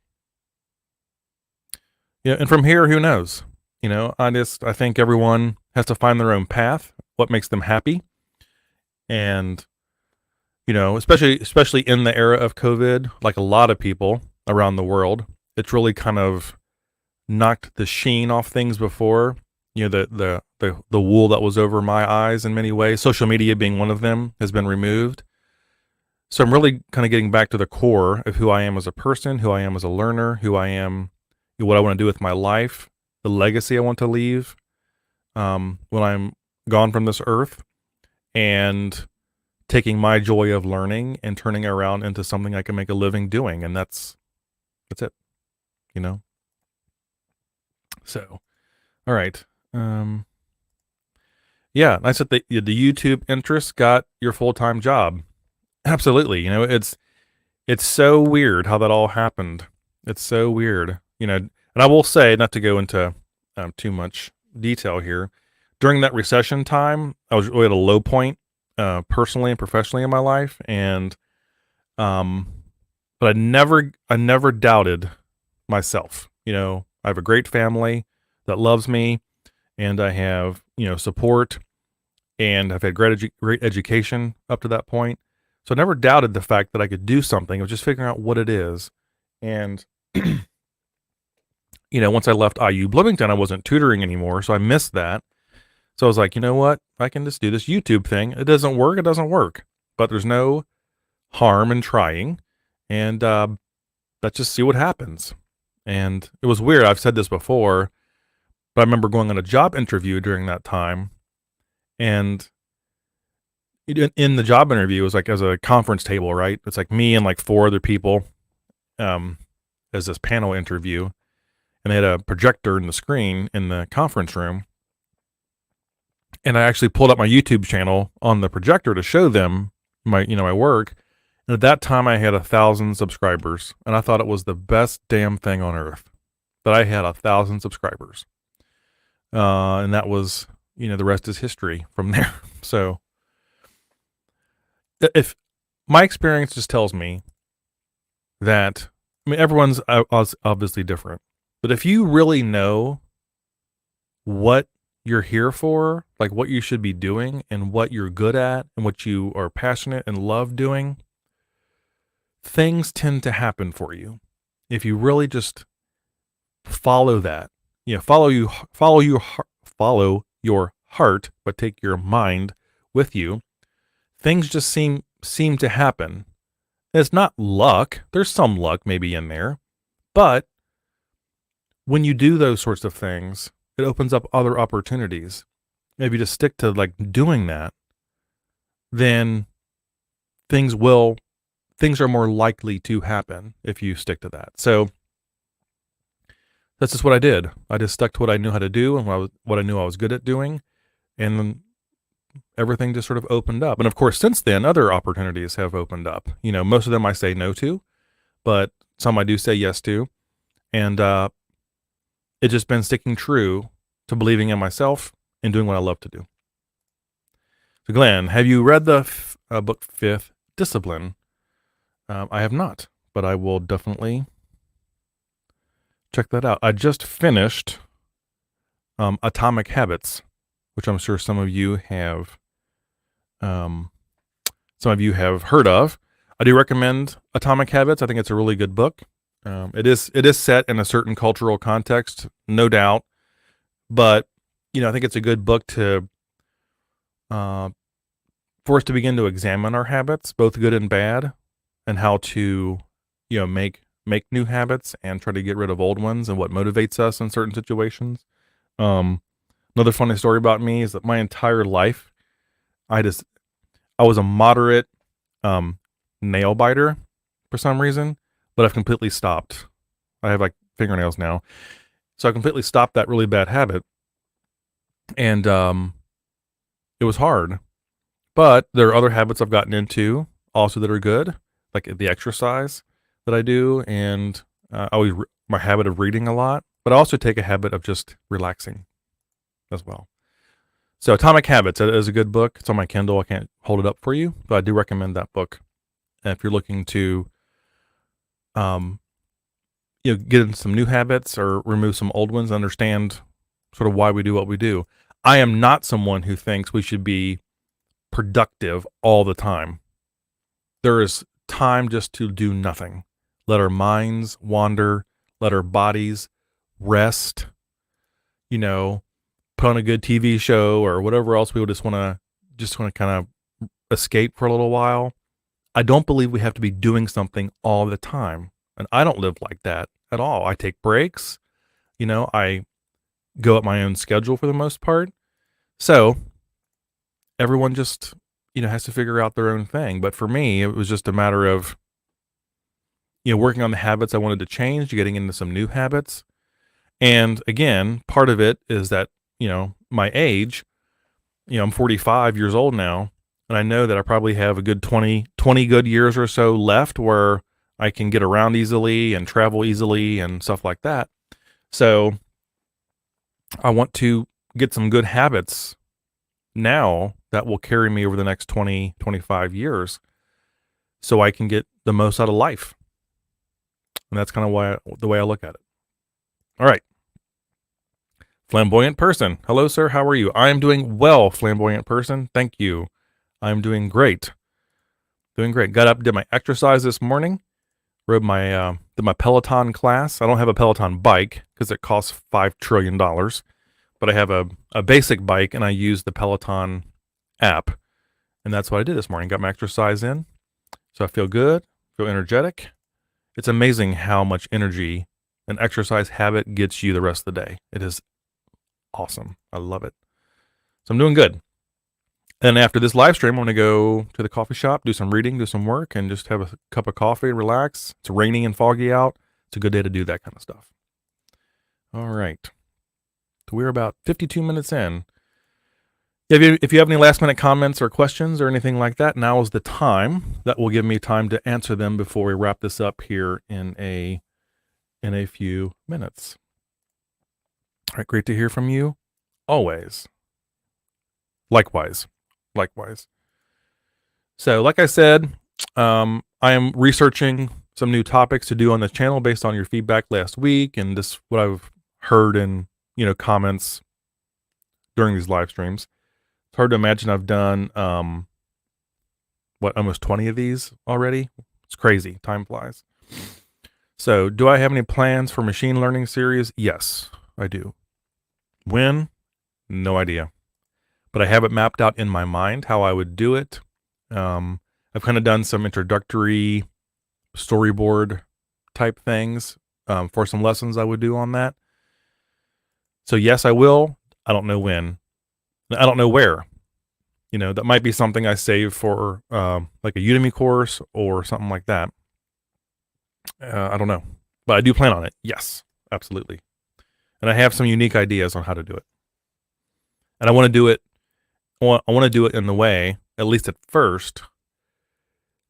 Yeah, and from here, who knows? I think everyone has to find their own path, what makes them happy. And, especially in the era of COVID, like a lot of people around the world, it's really kind of knocked the sheen off things before. The wool that was over my eyes in many ways, social media being one of them, has been removed. So I'm really kind of getting back to the core of who I am as a person, who I am as a learner, who I am, what I want to do with my life, the legacy I want to leave when I'm gone from this earth. And taking my joy of learning and turning it around into something I can make a living doing. And that's it, you know? So, all right. Yeah, I said the YouTube interest got your full-time job. Absolutely. You know, it's so weird how that all happened. It's so weird, you know. And I will say, not to go into too much detail here, during that recession time, I was really at a low point, personally and professionally in my life, and but I never doubted myself. You know, I have a great family that loves me, and I have, you know, support, and I've had great education up to that point. So I never doubted the fact that I could do something. I was just figuring out what it is. And, you know, once I left IU Bloomington, I wasn't tutoring anymore. So I missed that. So I was like, you know what? I can just do this YouTube thing. It doesn't work. It doesn't work. But there's no harm in trying. And let's just see what happens. And it was weird. I've said this before, but I remember going on a job interview during that time. And in the job interview, it was like as a conference table, right? It's like me and like 4 other people as this panel interview. And they had a projector in the screen in the conference room. And I actually pulled up my YouTube channel on the projector to show them my work. And at that time I had 1,000 subscribers. And I thought it was the best damn thing on earth that I had 1,000 subscribers. And that was, you know, the rest is history from there. So if my experience just tells me that, I mean, everyone's obviously different, but if you really know what you're here for, like what you should be doing and what you're good at and what you are passionate and love doing, things tend to happen for you. If you really just follow that, you know, follow your heart, but take your mind with you, things just seem to happen. It's not luck. There's some luck maybe in there, but when you do those sorts of things, it opens up other opportunities. If you just stick to like doing that, then things are more likely to happen if you stick to that. So that's just what I did. I just stuck to what I knew how to do and what I knew I was good at doing. And then everything just sort of opened up. And of course, since then, other opportunities have opened up. You know, most of them I say no to, but some I do say yes to. And it's just been sticking true to believing in myself and doing what I love to do. So Glenn, have you read the book Fifth Discipline? I have not, but I will definitely check that out. I just finished Atomic Habits, which I'm sure some of you have heard of. I do recommend Atomic Habits. I think it's a really good book. It is set in a certain cultural context, no doubt, but you know, I think it's a good book to for us to begin to examine our habits, both good and bad, and how to, you know, make new habits and try to get rid of old ones and what motivates us in certain situations. Another funny story about me is that my entire life, I was a moderate nail biter for some reason, but I've completely stopped. I have like fingernails now. So I completely stopped that really bad habit. And it was hard. But there are other habits I've gotten into also that are good, like the exercise that I do, and my habit of reading a lot, but I also take a habit of just relaxing as well. So Atomic Habits is a good book. It's on my Kindle. I can't hold it up for you, but I do recommend that book. And if you're looking to, get into some new habits or remove some old ones, understand sort of why we do what we do. I am not someone who thinks we should be productive all the time. There is time just to do nothing. Let our minds wander, let our bodies rest, put on a good TV show or whatever else we would just want to kind of escape for a little while. I don't believe we have to be doing something all the time. And I don't live like that at all. I take breaks. I go at my own schedule for the most part. So everyone just, has to figure out their own thing. But for me, it was just a matter of, working on the habits I wanted to change, getting into some new habits. And again, part of it is that, my age, I'm 45 years old now, and I know that I probably have a good 20 good years or so left where I can get around easily and travel easily and stuff like that. So I want to get some good habits now that will carry me over the next 20, 25 years so I can get the most out of life. And that's kind of the way I look at it. All right. Flamboyant person. Hello, sir. How are you? I'm doing well, flamboyant person. Thank you. I'm doing great. Doing great. Got up, did my exercise this morning. Did my Peloton class. I don't have a Peloton bike because it costs $5 trillion. But I have a basic bike, and I use the Peloton app. And that's what I did this morning. Got my exercise in. So I feel good, feel energetic. It's amazing how much energy an exercise habit gets you the rest of the day. It is awesome. I love it. So I'm doing good. And after this live stream, I'm going to go to the coffee shop, do some reading, do some work, and just have a cup of coffee and relax. It's raining and foggy out. It's a good day to do that kind of stuff. All right. So we're about 52 minutes in. If you have any last minute comments or questions or anything like that, now is the time. That will give me time to answer them before we wrap this up here in a few minutes. All right, great to hear from you. Always. Likewise. So, like I said, I am researching some new topics to do on the channel based on your feedback last week and this what I've heard in comments during these live streams. It's hard to imagine I've done almost 20 of these already. It's crazy. Time flies. So, do I have any plans for machine learning series? Yes, I do. When? No idea. But I have it mapped out in my mind how I would do it. I've kind of done some introductory storyboard type things for some lessons I would do on that. So yes, I will. I don't know when. I don't know where. That might be something I save for like a Udemy course or something like that. I don't know. But I do plan on it. Yes, absolutely. And I have some unique ideas on how to do it. And I want to do it. I want to do it in the way, at least at first,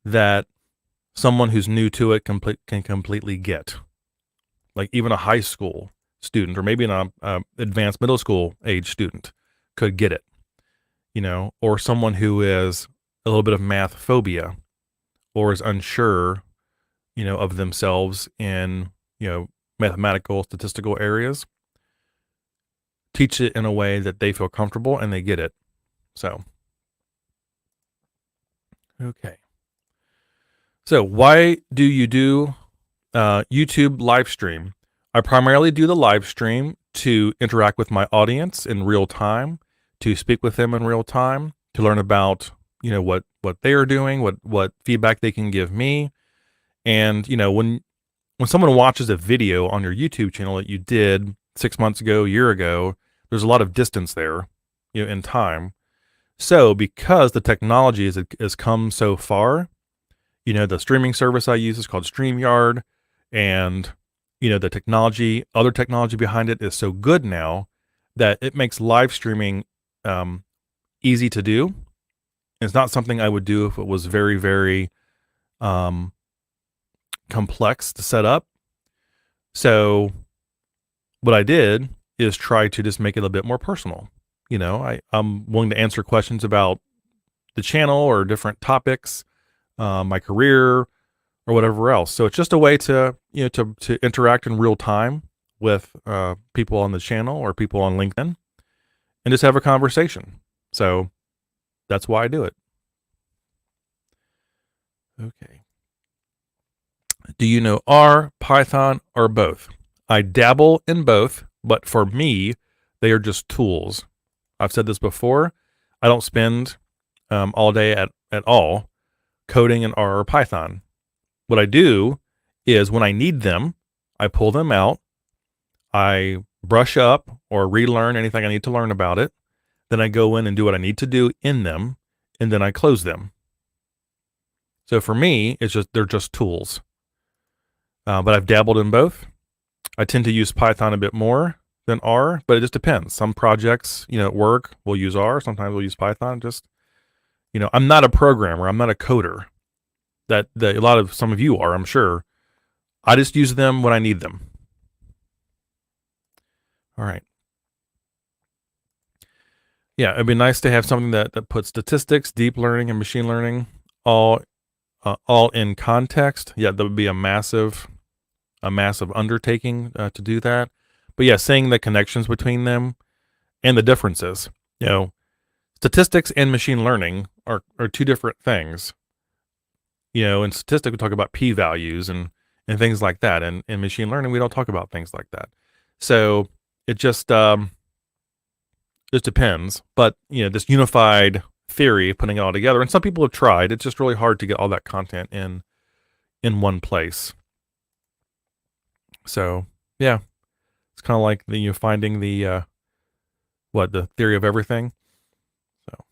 that someone who's new to it can completely get. Like even a high school student or maybe an advanced middle school age student could get it, or someone who is a little bit of math phobia or is unsure, of themselves in, mathematical, statistical areas. Teach it in a way that they feel comfortable and they get it. So, okay. So why do you do YouTube live stream? I primarily do the live stream to interact with my audience in real time, to speak with them in real time, to learn about, what they are doing, what feedback they can give me. And, when someone watches a video on your YouTube channel that you did 6 months ago, a year ago, there's a lot of distance there, in time. So because the technology has come so far, the streaming service I use is called StreamYard, and, the other technology behind it is so good now that it makes live streaming easy to do. It's not something I would do if it was very, very complex to set up. So what I did is try to just make it a bit more personal. I'm willing to answer questions about the channel or different topics, my career or whatever else. So it's just a way to, to interact in real time with people on the channel or people on LinkedIn and just have a conversation. So that's why I do it. Okay. Do you know R, Python, or both? I dabble in both, but for me, they are just tools. I've said this before. I don't spend all day at all coding in R or Python. What I do is when I need them, I pull them out. I brush up or relearn anything I need to learn about it. Then I go in and do what I need to do in them. and then I close them. So for me, they're just tools. But I've dabbled in both. I tend to use Python a bit more than R, but it just depends. Some projects, at work, we'll use R. Sometimes we'll use Python. I'm not a programmer. I'm not a coder. That some of you are, I'm sure. I just use them when I need them. All right. Yeah, it'd be nice to have something that puts statistics, deep learning, and machine learning all in context. Yeah, that would be a massive undertaking to do that. But yeah, seeing the connections between them and the differences. Statistics and machine learning are two different things. In statistics, we talk about p-values and things like that. And in machine learning, we don't talk about things like that. So it just depends. But, this unified theory, putting it all together, and some people have tried, it's just really hard to get all that content in one place. So, yeah, it's kind of like finding the theory of everything. So,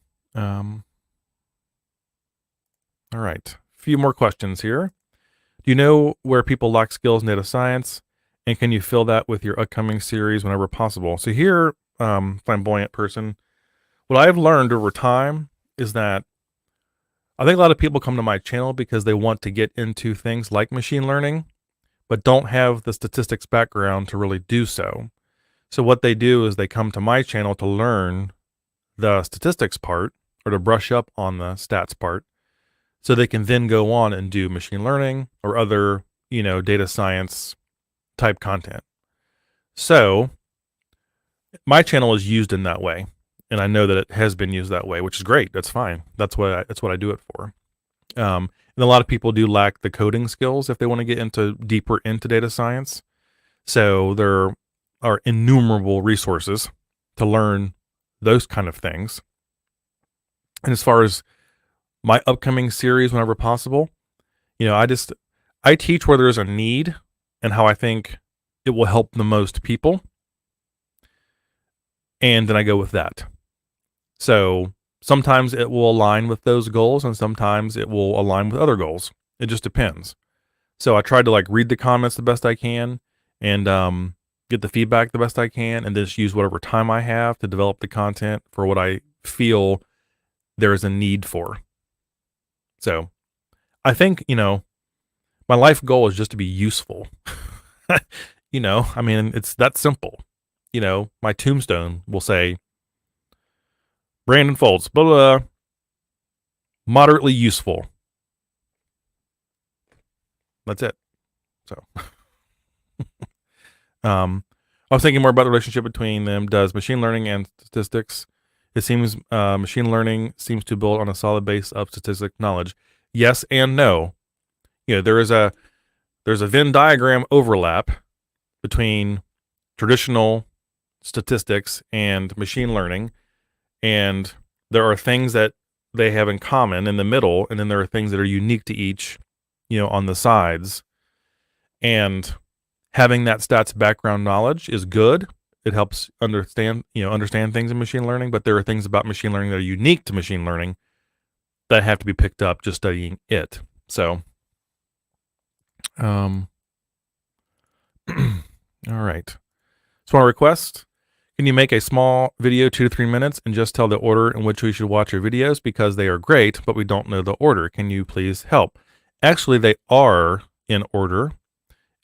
all right. A few more questions here. Do you know where people lack skills in data science, and can you fill that with your upcoming series whenever possible? So here, flamboyant person, what I've learned over time is that I think a lot of people come to my channel because they want to get into things like machine learning, but don't have the statistics background to really do so. So what they do is they come to my channel to learn the statistics part, or to brush up on the stats part, so they can then go on and do machine learning or other, data science type content. So my channel is used in that way, and I know that it has been used that way, which is great. That's fine. That's what I do it for. And a lot of people do lack the coding skills if they want to get deeper into data science. So there are innumerable resources to learn those kind of things. And as far as my upcoming series, whenever possible, I teach where there's a need and how I think it will help the most people. And then I go with that. So sometimes it will align with those goals, and sometimes it will align with other goals. It just depends. So I try to read the comments the best I can, and get the feedback the best I can, and just use whatever time I have to develop the content for what I feel there is a need for. So I think, my life goal is just to be useful. It's that simple. My tombstone will say, Brandon Foltz, blah, blah, moderately useful. That's it. So, I was thinking more about the relationship between them. Does machine learning and statistics? It seems machine learning seems to build on a solid base of statistic knowledge. Yes and no. There's a Venn diagram overlap between traditional statistics and machine learning, and there are things that they have in common in the middle, and then there are things that are unique to each, on the sides. And having that stats background knowledge is good. It helps understand things in machine learning, but there are things about machine learning that are unique to machine learning that have to be picked up just studying it. So, all right. So, our request: can you make a small video, 2 to 3 minutes, and just tell the order in which we should watch your videos, because they are great, but we don't know the order. Can you please help? Actually, they are in order,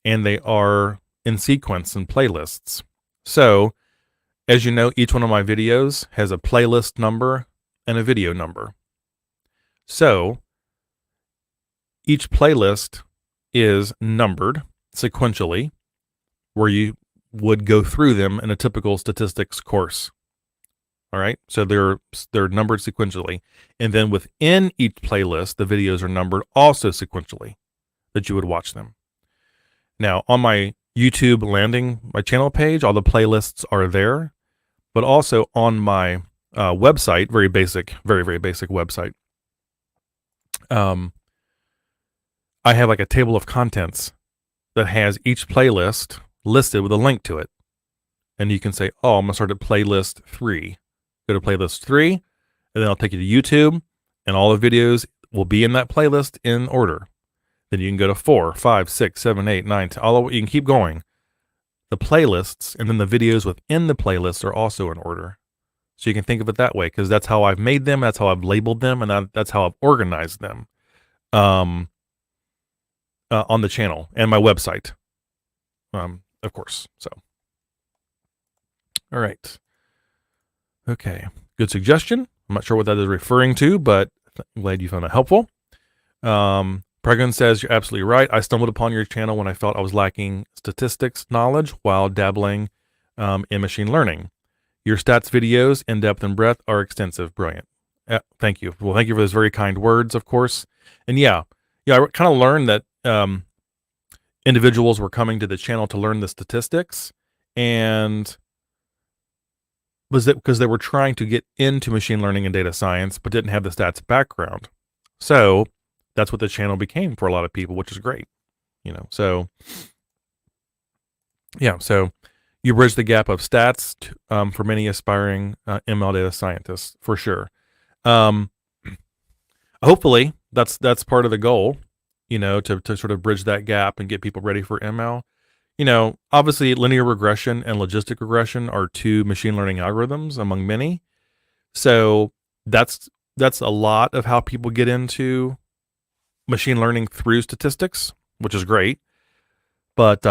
and they are in sequence and playlists. So, as you know, each one of my videos has a playlist number and a video number. So, each playlist is numbered sequentially, where you would go through them in a typical statistics course. All right, so they're numbered sequentially, and then within each playlist, the videos are numbered also sequentially, that you would watch them. Now, on my YouTube my channel page, all the playlists are there, but also on my website, very basic website. I have a table of contents that has each playlist listed with a link to it. And you can say, I'm going to start at playlist 3. Go to playlist 3, and then I'll take you to YouTube, and all the videos will be in that playlist in order. Then you can go to 4, 5, 6, 7, 8, 9, 10, all you can keep going. The playlists and then the videos within the playlists are also in order. So you can think of it that way, because that's how I've made them, that's how I've labeled them, and that's how I've organized them on the channel and my website, of course. So, all right. Okay, good suggestion. I'm not sure what that is referring to, but I'm glad you found that helpful. Pregan says, you're absolutely right. I stumbled upon your channel when I felt I was lacking statistics knowledge while dabbling in machine learning. Your stats videos, in depth and breadth, are extensive. Brilliant. Thank you. Well, thank you for those very kind words, of course. And I kind of learned that individuals were coming to the channel to learn the statistics, and was that because they were trying to get into machine learning and data science, but didn't have the stats background. So that's what the channel became for a lot of people, which is great. So you bridge the gap of stats for many aspiring ML data scientists, for sure. Hopefully that's part of the goal, to sort of bridge that gap and get people ready for ML. Obviously linear regression and logistic regression are two machine learning algorithms among many. So that's a lot of how people get into machine learning through statistics, which is great. But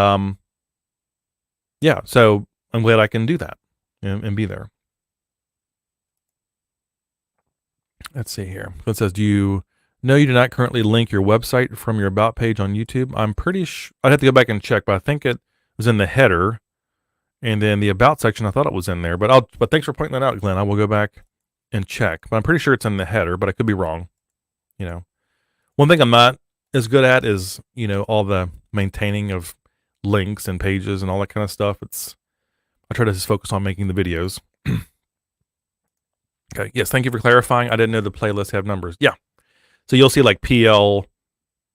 so I'm glad I can do that and be there. Let's see here. It says, you do not currently link your website from your about page on YouTube? I'm pretty sure, I'd have to go back and check, but I think it was in the header, and then the about section, I thought it was in there, but thanks for pointing that out, Glenn. I will go back and check, but I'm pretty sure it's in the header, but I could be wrong. One thing I'm not as good at is, all the maintaining of links and pages and all that kind of stuff. I try to just focus on making the videos. Okay. Yes. Thank you for clarifying. I didn't know the playlists have numbers. Yeah. So you'll see like PL,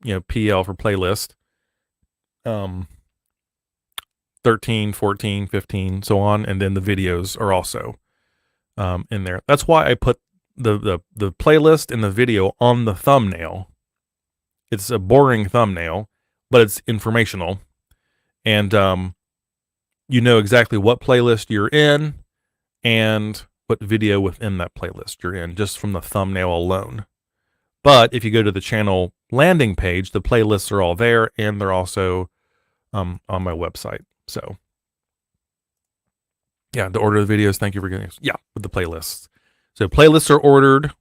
PL for playlist, 13, 14, 15, so on. And then the videos are also in there. That's why I put the playlist and the video on the thumbnail. It's a boring thumbnail, but it's informational. And you know exactly what playlist you're in and what video within that playlist you're in, just from the thumbnail alone. But if you go to the channel landing page, the playlists are all there, and they're also on my website. So yeah, the order of the videos, thank you for getting this. Yeah, with the playlists. So playlists are ordered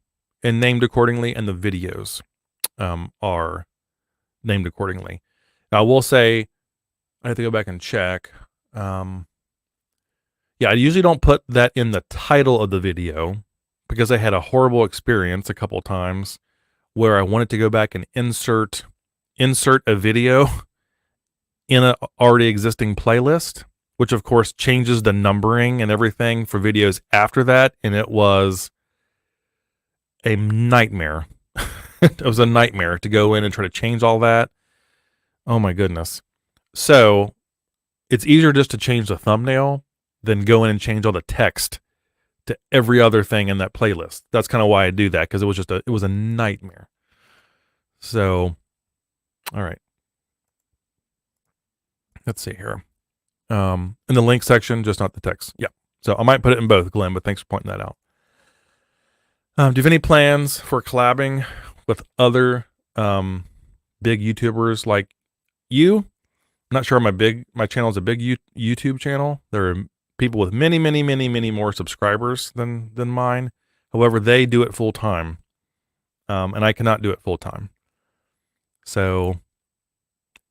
and named accordingly, and the videos are named accordingly. Now, I will say, I have to go back and check. Yeah, I usually don't put that in the title of the video, because I had a horrible experience a couple times where I wanted to go back and insert a video in an already existing playlist, which of course changes the numbering and everything for videos after that. And it was a nightmare. It was a nightmare to go in and try to change all that. Oh my goodness. So it's easier just to change the thumbnail than go in and change all the text to every other thing in that playlist. That's kind of why I do that, because it was a nightmare. So, all right. Let's see here. In the link section, just not the text. Yeah. So I might put it in both, Glenn, but thanks for pointing that out. Do you have any plans for collabing with other big YouTubers like you? I'm not sure my channel is a big YouTube channel. There are people with many, many, many, many more subscribers than mine. However, they do it full time, and I cannot do it full time. So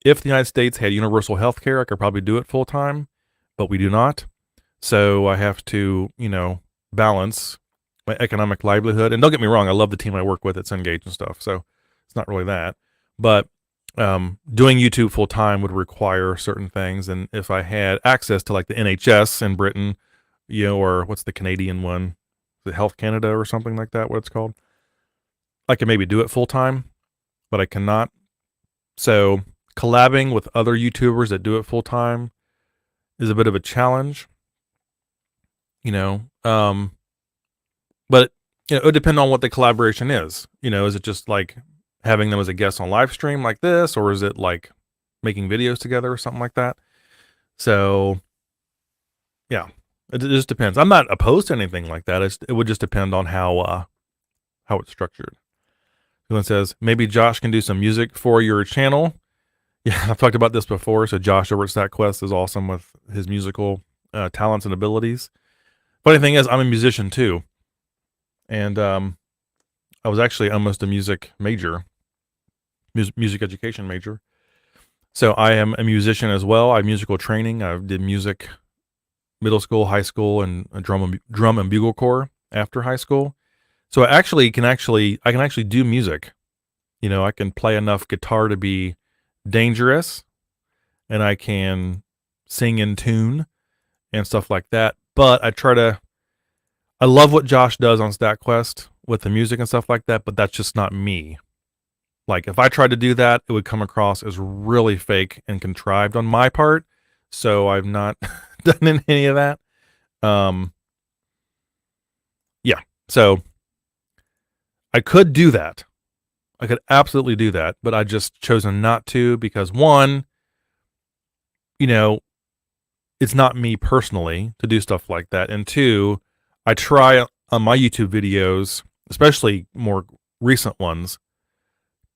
if the United States had universal health care, I could probably do it full time, but we do not. So I have to, balance my economic livelihood. And don't get me wrong, I love the team I work with at Cengage and stuff. So it's not really that. But doing YouTube full time would require certain things. And if I had access to like the NHS in Britain, or what's the Canadian one, the Health Canada or something like that, what it's called, I can maybe do it full time, but I cannot. So collabing with other YouTubers that do it full time is a bit of a challenge, but it would depend on what the collaboration is. Is it just like having them as a guest on live stream like this, or is it like making videos together or something like that? So yeah, it just depends. I'm not opposed to anything like that. It would just depend on how it's structured. Someone says, maybe Josh can do some music for your channel. Yeah, I've talked about this before. So Josh over at StatQuest is awesome with his musical talents and abilities. Funny thing is, I'm a musician too. And I was actually almost a music major, music education major. So I am a musician as well. I have musical training. I did music middle school, high school, and a drum and bugle corps after high school. So I can actually do music. I can play enough guitar to be dangerous, and I can sing in tune and stuff like that. But I love what Josh does on StatQuest with the music and stuff like that, but that's just not me. Like if I tried to do that, it would come across as really fake and contrived on my part. So I've not done any of that. Yeah. So I could do that. I could absolutely do that, but I just chosen not to because one, it's not me personally to do stuff like that. And two, I try on my YouTube videos, especially more recent ones,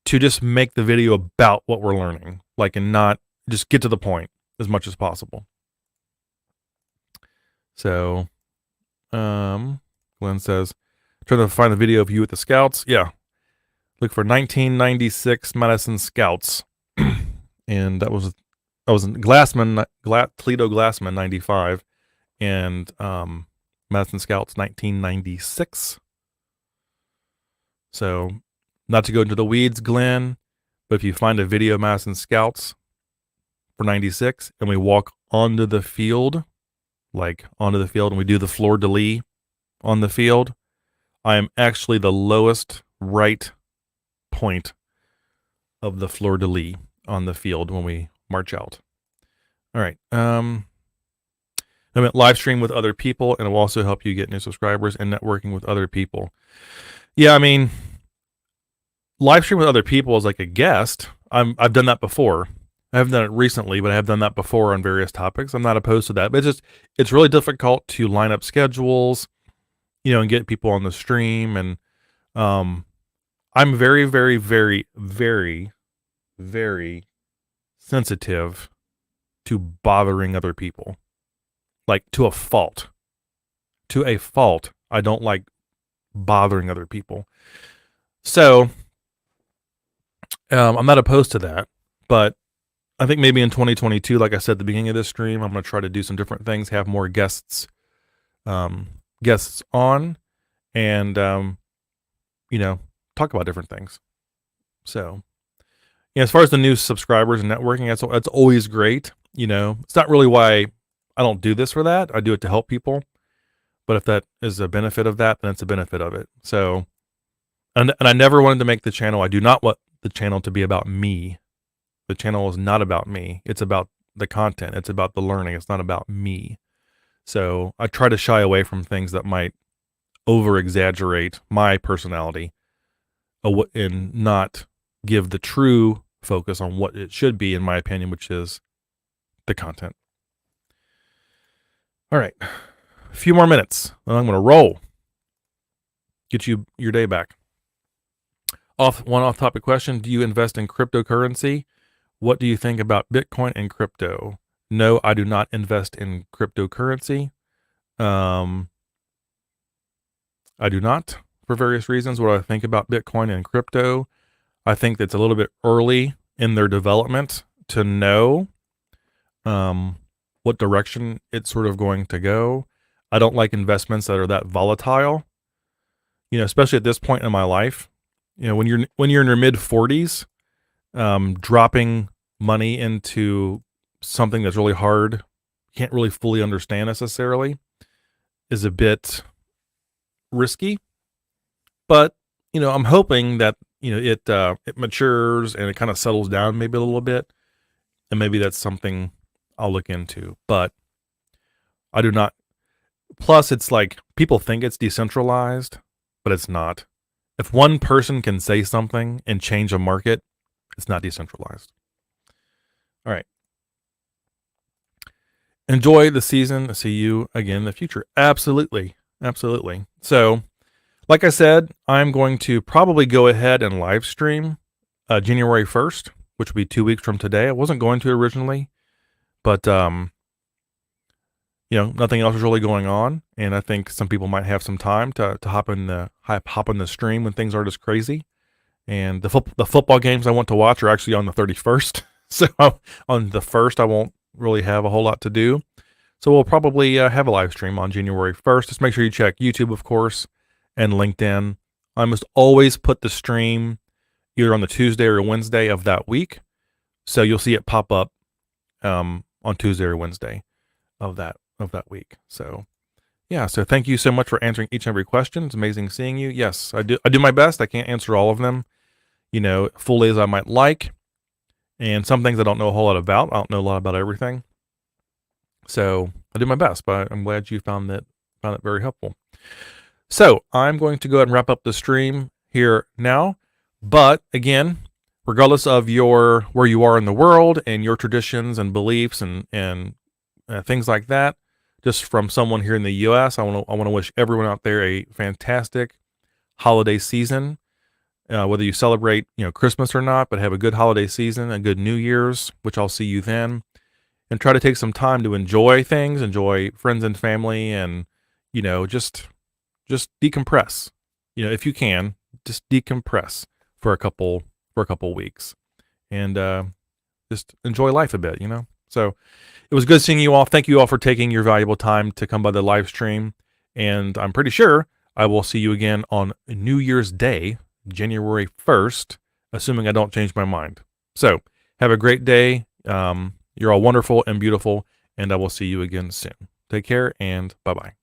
to just make the video about what we're learning, and not just get to the point as much as possible. So, Glenn says, trying to find the video of you at the Scouts. Yeah. Look for 1996 Madison Scouts. And I was in Toledo Glassman 95 and Madison Scouts 1996. So, not to go into the weeds, Glenn, but if you find a video of Madison Scouts for 96 and we walk onto the field, and we do the fleur-de-lis on the field, I am actually the lowest right point of the fleur-de-lis on the field when we march out. All right. I meant live stream with other people, and it will also help you get new subscribers and networking with other people. Yeah, I mean, live stream with other people is like a guest. I've done that before. I haven't done it recently, but I have done that before on various topics. I'm not opposed to that, but it's really difficult to line up schedules, and get people on the stream. And I'm very, very, very, very, very sensitive to bothering other people, to a fault. To a fault, I don't like bothering other people. So I'm not opposed to that, but I think maybe in 2022, like I said at the beginning of this stream, I'm going to try to do some different things, have more guests on, and talk about different things. So, as far as the new subscribers and networking, that's always great. It's not really why I don't do this for that. I do it to help people. But if that is a benefit of that, then it's a benefit of it. So, and I never wanted to make the channel. I do not want the channel to be about me. The channel is not about me. It's about the content. It's about the learning. It's not about me. So I try to shy away from things that might over-exaggerate my personality and not give the true focus on what it should be, in my opinion, which is the content. All right. A few more minutes, and I'm going to roll. Get you your day back. One off-topic question. Do you invest in cryptocurrency? What do you think about Bitcoin and crypto? No, I do not invest in cryptocurrency. I do not, for various reasons. What do I think about Bitcoin and crypto? I think that's a little bit early in their development to know what direction it's sort of going to go. I don't like investments that are that volatile, especially at this point in my life. When you're in your mid 40s, dropping money into something that's really hard, can't really fully understand necessarily, is a bit risky. But I'm hoping that it matures and it kind of settles down maybe a little bit, and maybe that's something I'll look into. But I do not. Plus, it's like people think it's decentralized, but it's not. If one person can say something and change a market, it's not decentralized. All right. Enjoy the season. See you again in the future. Absolutely. Absolutely. So, like I said, I'm going to probably go ahead and live stream January 1st, which will be 2 weeks from today. I wasn't going to originally, but nothing else is really going on, and I think some people might have some time to hop in the stream when things are just crazy. And the football games I want to watch are actually on the 31st, so on the 1st I won't really have a whole lot to do. So we'll probably have a live stream on January 1st. Just make sure you check YouTube, of course, and LinkedIn. I must always put the stream either on the Tuesday or Wednesday of that week, so you'll see it pop up on Tuesday or Wednesday of that week. So yeah, so thank you so much for answering each and every question. It's amazing seeing you. Yes, I do my best. I can't answer all of them, fully as I might like. And some things I don't know a whole lot about. I don't know a lot about everything. So I do my best, but I'm glad you found it very helpful. So I'm going to go ahead and wrap up the stream here now. But again, regardless of where you are in the world and your traditions and beliefs and things like that, just from someone here in the U.S., I want to wish everyone out there a fantastic holiday season. Whether you celebrate Christmas or not, but have a good holiday season, a good New Year's, which I'll see you then, and try to take some time to enjoy things, enjoy friends and family, and just decompress. If you can, just decompress for a couple weeks, and just enjoy life a bit. So it was good seeing you all. Thank you all for taking your valuable time to come by the live stream. And I'm pretty sure I will see you again on New Year's Day, January 1st, assuming I don't change my mind. So have a great day. You're all wonderful and beautiful, and I will see you again soon. Take care, and bye-bye.